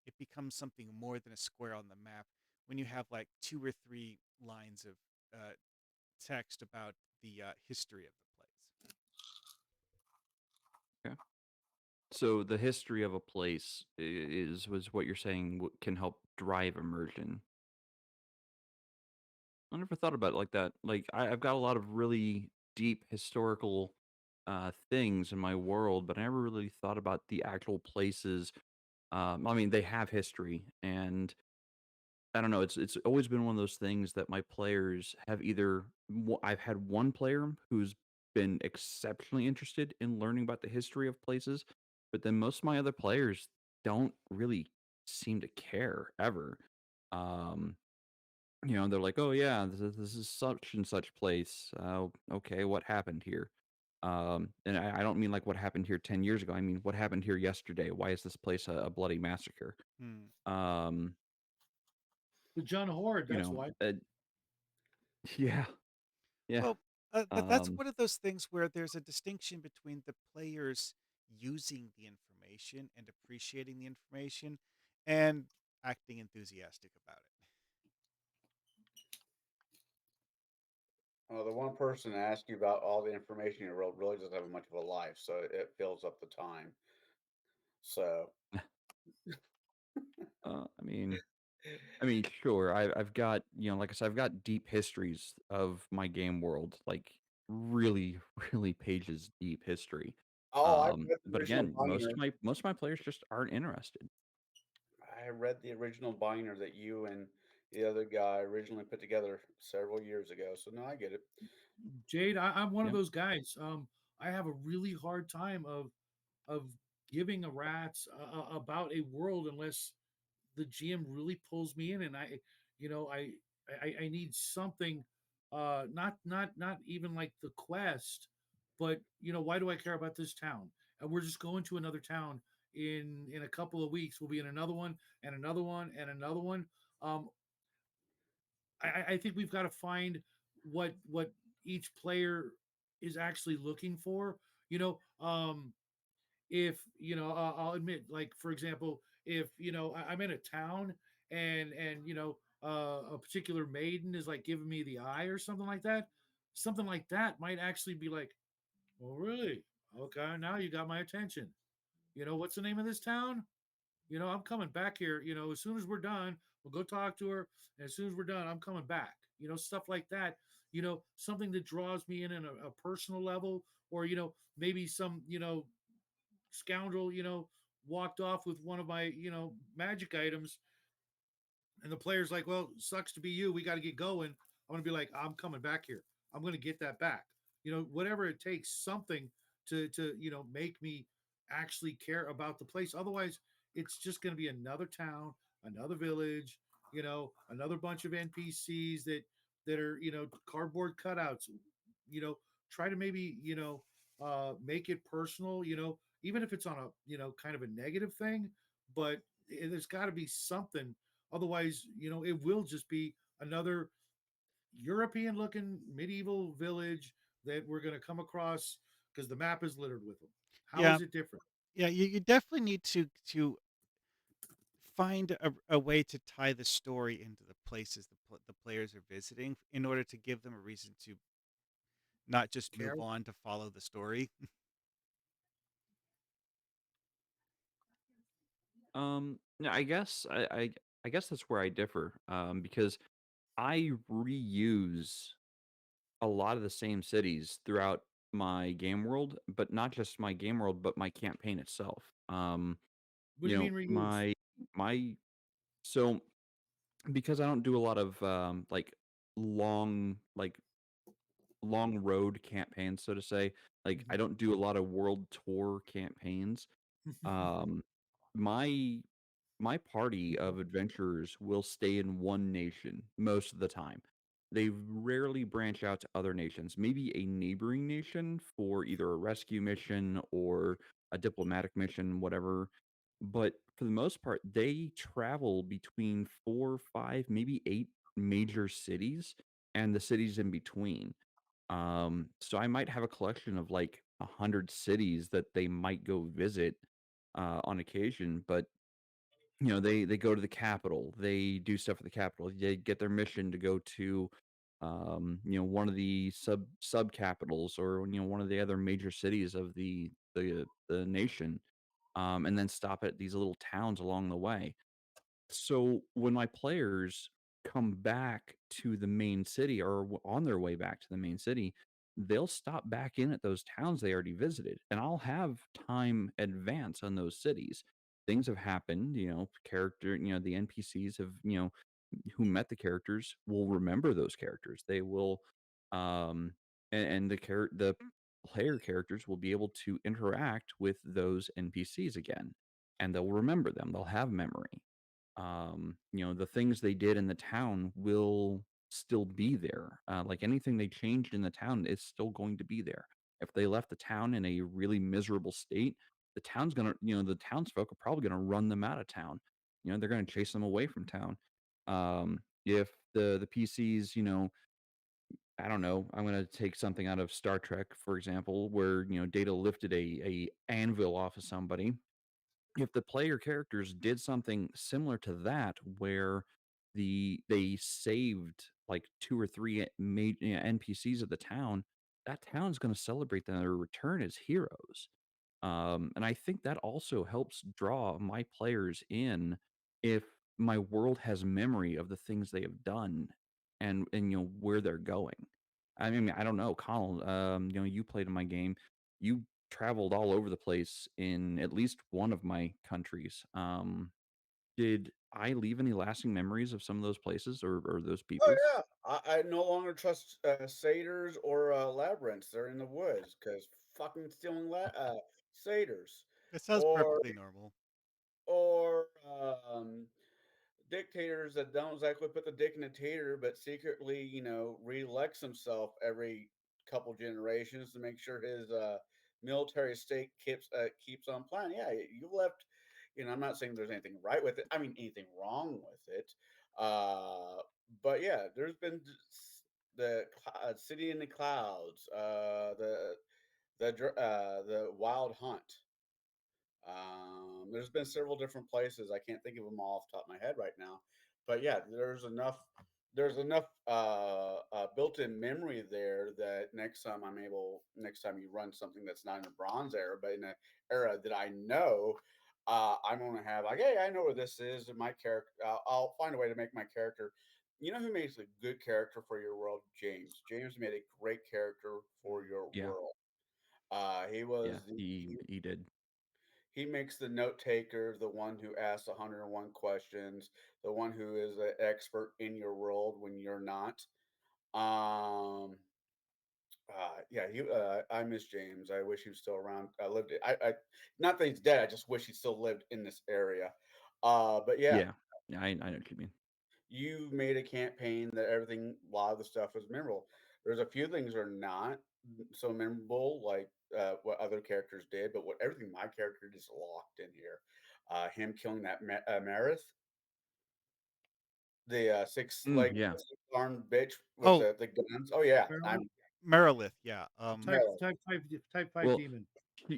It becomes something more than a square on the map when you have like 2 or 3 lines of uh, text about the history of the place. Okay. So the history of a place is was what you're saying can help drive immersion. I never thought about it like that. Like I've got a lot of really deep historical things in my world, but I never really thought about the actual places. I mean, they have history, and I don't know. It's always been one of those things that my players have either. I've had one player who's been exceptionally interested in learning about the history of places, but then most of my other players don't really seem to care ever. Um, they're like, "Oh yeah, this is such and such place. Okay, what happened here?" And I don't mean like what happened here 10 years ago. I mean what happened here yesterday. Why is this place a bloody massacre? Hmm. Um, The John Horde, you that's know, why. yeah, yeah. Well, that's Um, one of those things where there's a distinction between the players using the information and appreciating the information and acting enthusiastic about it. Well, the one person to ask you about all the information in your world really doesn't have much of a life, so it fills up the time. So, I mean, sure. I've got like I said, I've got deep histories of my game world, like really, really pages deep history. oh, I read the But original again, most binder. of my players just aren't interested. I read the original binder that you and the other guy originally put together several years ago. So no, I get it. Jade, I'm one of Yeah. those guys. I have a really hard time of giving a rat's about a world unless the GM really pulls me in, and you know, I need something, not even like the quest, but why do I care about this town? And we're just going to another town in a couple of weeks. We'll be in another one and another one and another one. Um, I think we've got to find what each player is actually looking for. You know, if I'll admit, like for example, if I'm in a town and a particular maiden is like giving me the eye or something like that might actually be like, well, really, okay, now you got my attention. What's the name of this town? I'm coming back here. As soon as we're done, we'll go talk to her. And as soon as we're done, I'm coming back. Stuff like that. Something that draws me in a personal level, or maybe some scoundrel walked off with one of my magic items, and the player's like, well, sucks to be you, we got to get going. I'm going to be like, I'm coming back here, I'm going to get that back. Whatever it takes, something to make me actually care about the place. Otherwise it's just going to be another town, another village, another bunch of NPCs that are cardboard cutouts. Try to maybe make it personal, even if it's on a kind of a negative thing, but there's got to be something. Otherwise, it will just be another European looking medieval village that we're going to come across because the map is littered with them. How Yeah, is it different? yeah, you definitely need to find a way to tie the story into the places the players are visiting in order to give them a reason to not just move Carol? on to follow the story. No, I guess that's where I differ. Because I reuse a lot of the same cities throughout my game world, but not just my game world, but my campaign itself. What do you mean reuse? My so because I don't do a lot of like long long road campaigns, so to say. Like I Mhm. don't do a lot of world tour campaigns. Um, my my party of adventurers will stay in one nation most of the time. They rarely branch out to other nations, maybe a neighboring nation for either a rescue mission or a diplomatic mission, whatever. But for the most part, they travel between four, five, maybe eight major cities and the cities in between. So I might have a collection of like 100 cities that they might go visit on occasion, but they go to the capital, they do stuff at the capital, they get their mission to go to one of the sub capitals, or one of the other major cities of the nation, and then stop at these little towns along the way. So when my players come back to the main city, or on their way back to the main city, they'll stop back in at those towns they already visited, and I'll have time advance on those cities. Things have happened, the NPCs have, who met the characters will remember those characters. They will, and the player characters will be able to interact with those NPCs again, and they'll remember them. They'll have memory. The things they did in the town will still be there. Like anything they changed in the town is still going to be there. If they left the town in a really miserable state, the townsfolk are probably gonna run them out of town. They're gonna chase them away from town. If the PCs, I don't know, I'm gonna take something out of Star Trek, for example, where Data lifted a anvil off of somebody. If the player characters did something similar to that, where they saved like two or three NPCs of the town, that town's going to celebrate their return as heroes. And I think that also helps draw my players in if my world has memory of the things they have done, and where they're going. I mean, I don't know, Connell. You played in my game. You traveled all over the place in at least one of my countries. Did I leave any lasting memories of some of those places, or those Oh peoples? yeah, I no longer trust satyrs or labyrinths. They're in the woods because fucking stealing satyrs, It sounds or perfectly normal. or dictators that don't exactly put the dick in the tater, but secretly, reelects himself every couple generations to make sure his military state keeps on plan. Yeah, you left. I'm not saying there's anything right with it. I mean, anything wrong with it. Uh, but yeah, there's been the city in the clouds, the wild hunt. There's been several different places. I can't think of them all off the top of my head right now, but yeah, there's enough built-in memory there that next time you run something that's not in the Bronze era, but in an era that I know, I'm gonna have like, hey, I know where this is, and my character. I'll find a way to make my character. You know who makes a good character for your world? James. James made a great character for Mm. your Yeah, world. He yeah, was he did. he makes the note taker, the one who asks 101 questions, the one who is an expert in your world when you're not. Um, yeah, I miss James. I wish he was still around. I lived it. Not that he's dead. I just wish he still lived in this area. But yeah, Yeah, yeah, I know what you mean. you made a campaign that a lot of the stuff was memorable. There's a few things are not so memorable, like what other characters did, but what everything my character is locked in here. Him killing that Marith, the six leg, Yeah. six armed bitch with Oh, the guns. Oh yeah, I'm Maryland, Merilith, yeah. type Marith. type five type five Well, demon.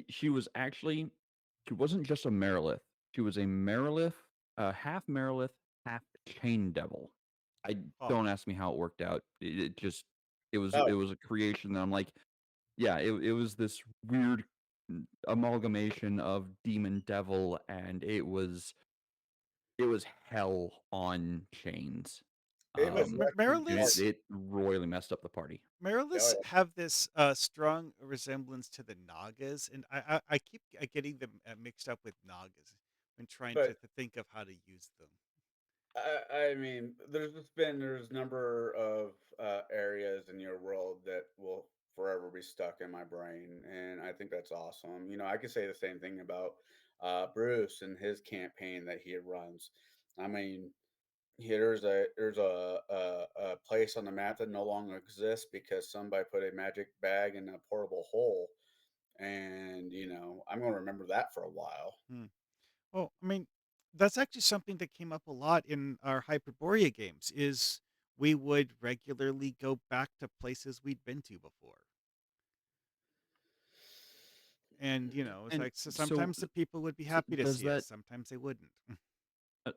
she wasn't just a Merilith. She was a Merilith, half Merilith, half Chain Devil. I Oh, Don't ask me how it worked out. It just Oh, it was a creation that I'm like, yeah, it was this weird amalgamation of demon devil, and it was hell on chains. it was actually dark. Meriliths It royally messed up the party. Oh Meriliths yeah, have this strong resemblance to the Nagas, and I keep getting them mixed up with Nagas when trying but to think of how to use them. I mean, there's a number of areas in your world that will be stuck in my brain, and I think that's awesome. I could say the same thing about Bruce and his campaign that he runs. I mean, there's a place on the map that no longer exists because somebody put a magic bag in a portable hole, and I'm going to remember that for a while. Hmm. Well, I mean, that's actually something that came up a lot in our Hyperborea games. Is we would regularly go back to places we'd been to before. And, it's And like so so, sometimes the people would be so happy to does see us, that sometimes they wouldn't. uh,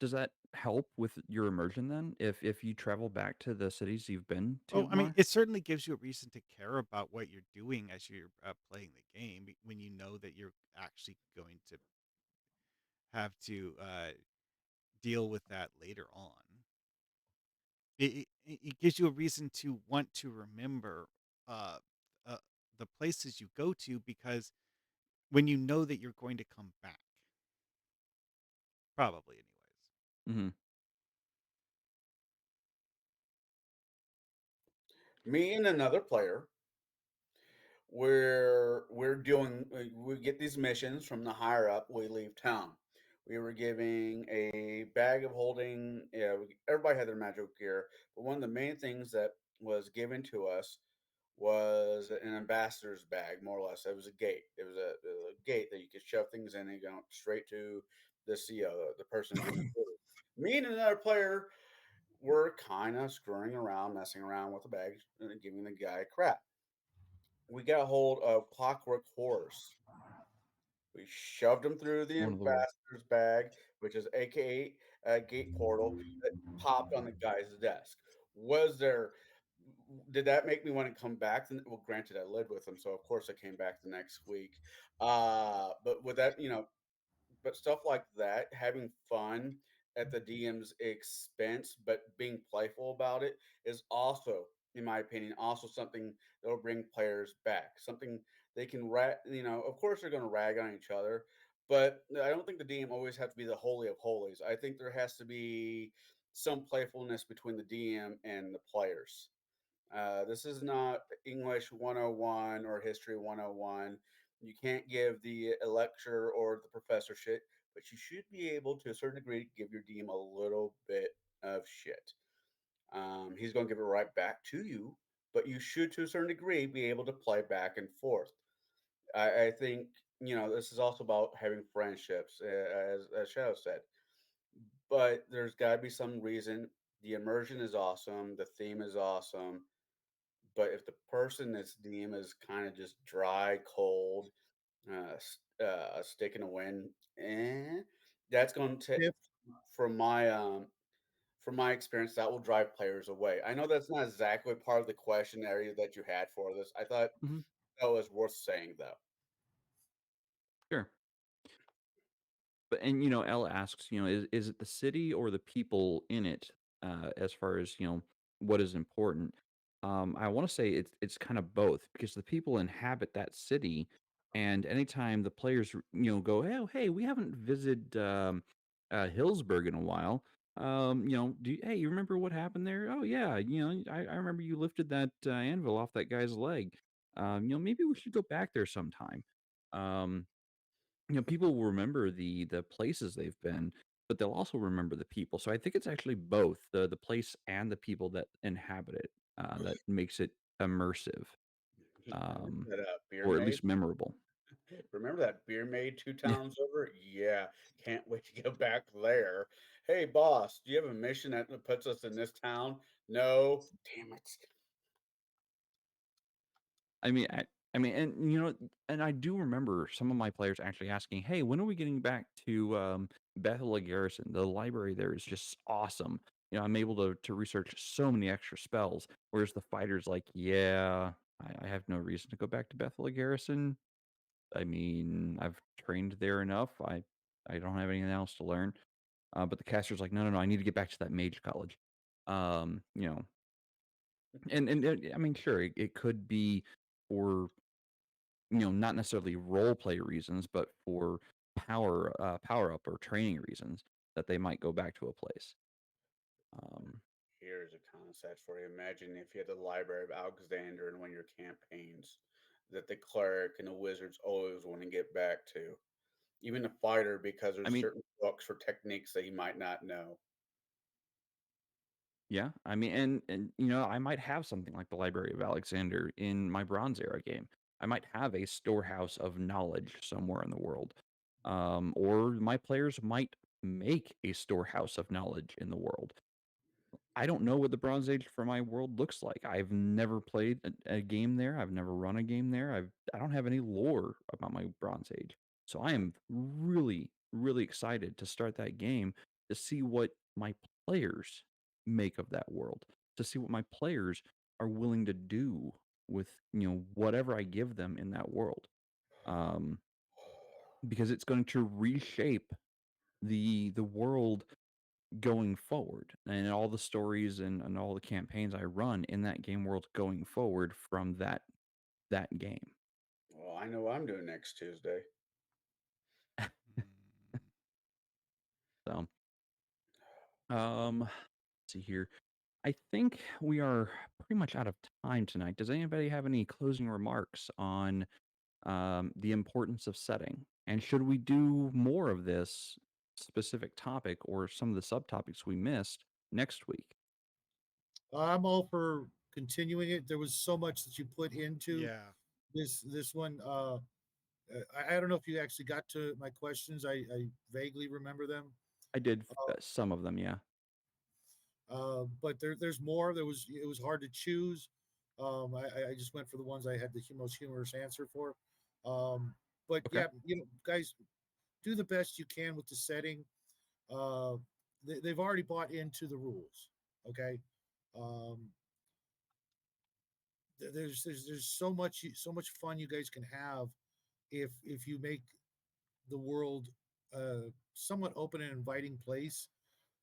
does that help with your immersion then? If you travel back to the cities you've been to Oh, I mean, more? it certainly gives you a reason to care about what you're doing as you're playing the game when you know that you're actually going to have to deal with that later on. It gives you a reason to want to remember uh, uh, the places you go to because when you know that you're going to come back, probably, anyways. Hmm. Me and another player, we get these missions from the higher up. We leave town. We were giving a bag of holding. Yeah, everybody had their magical gear, but one of the main things that was given to us was an ambassador's bag, more or less. It was a gate. It was a gate that you could shove things in and go straight to the CEO, the person being recruited. Me and another player were kind of screwing around, messing around with the bag, and giving the guy crap. We got hold of Clockwork Horse. We shoved him through the One of the worst. ambassador's bag, which is AKA a gate portal that popped on the guy's desk. Was there Did that make me want to come back? Well, granted, I lived with him, so of course I came back the next week. But with that, but stuff like that, having fun at the DM's expense, but being playful about it is also, in my opinion, also something that will bring players back. Something they can of course they're going to rag on each other, but I don't think the DM always have to be the holy of holies. I think there has to be some playfulness between the DM and the players. This is not English 101 or History 101. You can't give the lecture or the professor shit, but you should be able, to a certain degree, give your DM a little bit of shit. He's going to give it right back to you, but you should, to a certain degree, be able to play back and forth. I think, this is also about having friendships, as Shadow said, but there's got to be some reason. The immersion is awesome, the theme is awesome, but if the person that's DM is kind of just dry, cold, a stick in the wind, that's going to, If from my experience, that will drive players away. I know that's not exactly part of the question area that you had for this. I thought Hmm. that was worth saying, though. Sure. But Elle asks, is it the city or the people in it, as far as what is important? I want to say it's kind of both because the people inhabit that city, and anytime the players go, oh hey, we haven't visited Hillsburg in a while. Hey, you remember what happened there? Oh yeah, I remember you lifted that anvil off that guy's leg. Maybe we should go back there sometime. Um, people will remember the places they've been, but they'll also remember the people. So I think it's actually both the place and the people that inhabit it that makes it immersive, Remember um, that beer or at maid? least memorable. Remember that beer maid two Yeah, towns over? Yeah, can't wait to go back there. Hey, boss, do you have a mission that puts us in this town? No, damn it. and I do remember some of my players actually asking, "Hey, when are we getting back to Bethel Garrison? The library there is just awesome. I'm able to research so many extra spells." Whereas the fighters like, "Yeah, I have no reason to go back to Bethel Garrison. I mean, I've trained there enough. I don't have anything else to learn." But the caster's like, "No, no, no, I need to get back to that mage college." Um, you know, and I mean, sure, it could be for not necessarily role play reasons, but for power up or training reasons that they might go back to a place. Um, here's a concept for you. Imagine if you had the Library of Alexander in one of your campaigns that the cleric and the wizards always want to get back to. Even the fighter, because I there's mean, certain books or techniques that he might not know. yeah, I mean, and you know, I might have something like the Library of Alexander in my Bronze Era game. I might have a storehouse of knowledge somewhere in the world, or my players might make a storehouse of knowledge in the world. I don't know what the Bronze Age for my world looks like. I've never played a game there. I've never run a game there. I don't have any lore about my Bronze Age. So I am really, really excited to start that game to see what my players make of that world, to see what my players are willing to do with, you know, whatever I give them in that world. Um, because it's going to reshape the world going forward, and all the stories and all the campaigns I run in that game world going forward from that game. Well, I know what I'm doing next Tuesday. Mm. So, let's see here. I think we are pretty much out of time tonight. Does anybody have any closing remarks on the importance of setting? And should we do more of this specific topic or some of the subtopics we missed next week? I'm all for continuing it. There was so much that you put into Yeah. this one. I don't know if you actually got to my questions. I vaguely remember them. I did some of them, yeah. But there's more. It was hard to choose. I just went for the ones I had the most humorous answer for. Um, but Okay. yeah, you know, guys, do the best you can with the setting. Uh, they've already bought into the rules. Okay. Um, there's so much fun you guys can have if you make the world somewhat open and inviting place,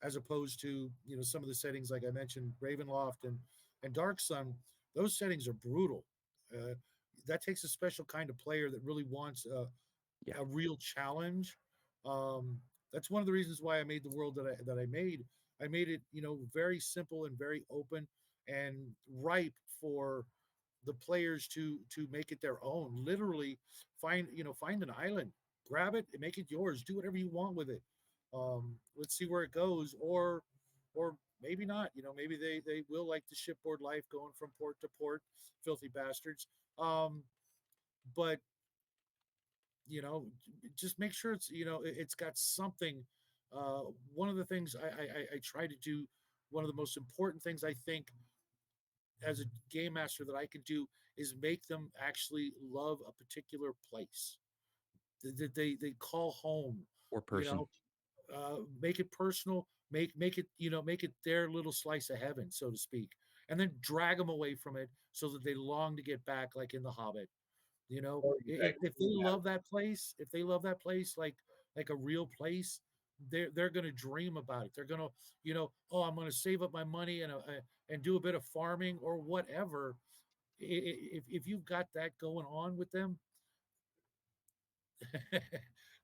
as opposed to some of the settings like I mentioned, Ravenloft and Dark Sun. Those settings are brutal. Uh, that takes a special kind of player that really wants Yeah. a real challenge. That's one of the reasons why I made the world that I made. I made it very simple and very open and ripe for the players to make it their own. Literally, find an island, grab it, and make it yours. Do whatever you want with it. Let's see where it goes, or maybe not. Maybe they will like the shipboard life, going from port to port, filthy bastards. But you know, just make sure it's got something. One of the things I try to do, one of the most important things I think as a game master that I can do is make them actually love a particular place that they call home. Or You person. know, make it personal. Make it make it their little slice of heaven, so to speak, and then drag them away from it so that they long to get back, like in The Hobbit. Or If they love that place, if they love that place like a real place, they're going to dream about it. They're going to, oh, I'm going to save up my money and do a bit of farming or whatever. If you've got that going on with them,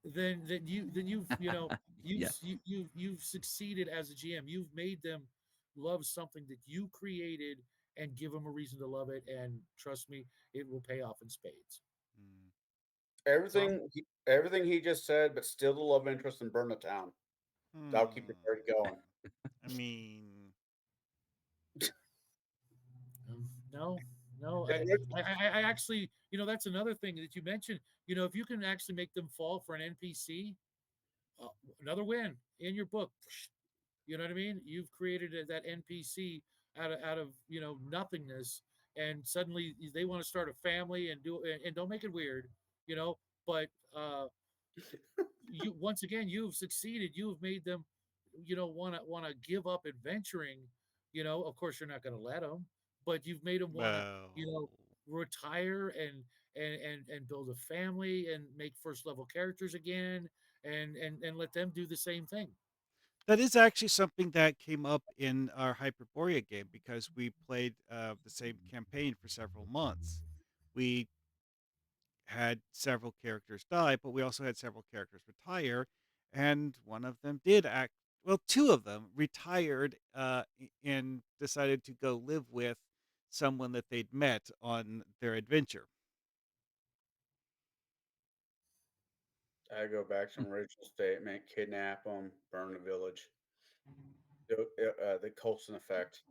then you've Yeah. you've succeeded as a GM. You've made them love something that you created and give them a reason to love it. And trust me, it will pay off in spades. Mm. Tom? everything he just said, but still the love interest in Burn the Town. That'll keep the Hmm. party going. I mean, No, no. It's I actually, that's another thing that you mentioned. If you can actually make them fall for an NPC, uh, another win in your book. You know what I mean? You've created that NPC out of nothingness, and suddenly they want to start a family and don't make it weird, you know. But you once again you've succeeded. You've made them, want to give up adventuring. Of course you're not going to let them, but you've made them want to, well, retire and build a family and make first level characters again, and let them do the same thing. that is actually something that came up in our Hyperborea game because we played the same campaign for several months. We had several characters die, but we also had several characters retire, and one of them did well, two of them retired and decided to go live with someone that they'd met on their adventure. I go back to Hmm. an original statement: kidnap them, burn the village. The Colson effect.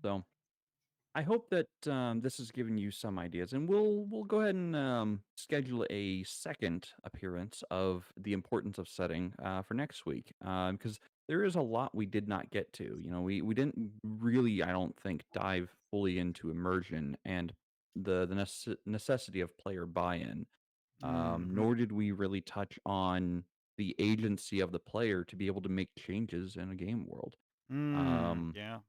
So I hope that this has given you some ideas, and we'll go ahead and schedule a second appearance of the importance of setting for next week, because there is a lot we did not get to. You know, we didn't really, I don't think, dive fully into immersion and the necessity of player buy-in. Hmm. Nor did we really touch on the agency of the player to be able to make changes in a game world. Um, Yeah.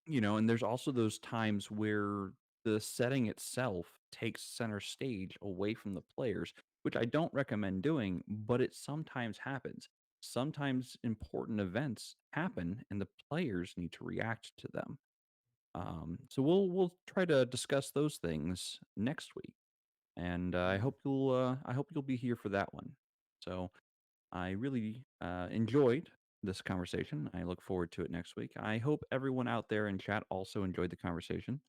and there's also those times where the setting itself takes center stage away from the players, which I don't recommend doing, but it sometimes happens. Sometimes important events happen and the players need to react to them. So we'll try to discuss those things next week, and I hope you'll be here for that one. So I really enjoyed this conversation. I look forward to it next week. I hope everyone out there in chat also enjoyed the conversation.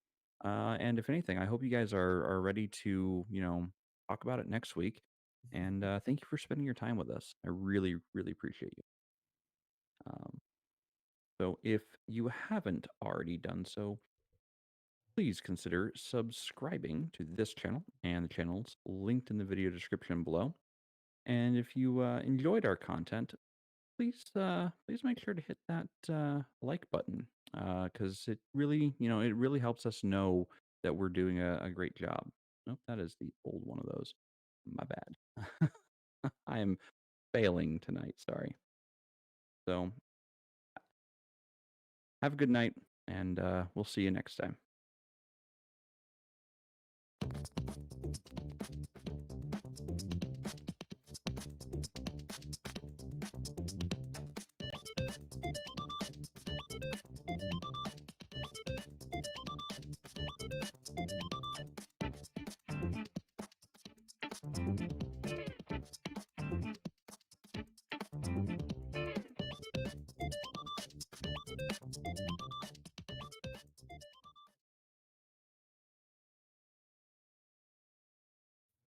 And if anything, I hope you guys are ready to talk about it next week. And thank you for spending your time with us. I really really appreciate you. Um, so if you haven't already done so, please consider subscribing to this channel and the channels linked in the video description below. And if you enjoyed our content, please make sure to hit that like button, because it really it really helps us know that we're doing a great job. Nope, that is the old one of those. My bad. I am failing tonight. Sorry. So have a good night, and we'll see you next time.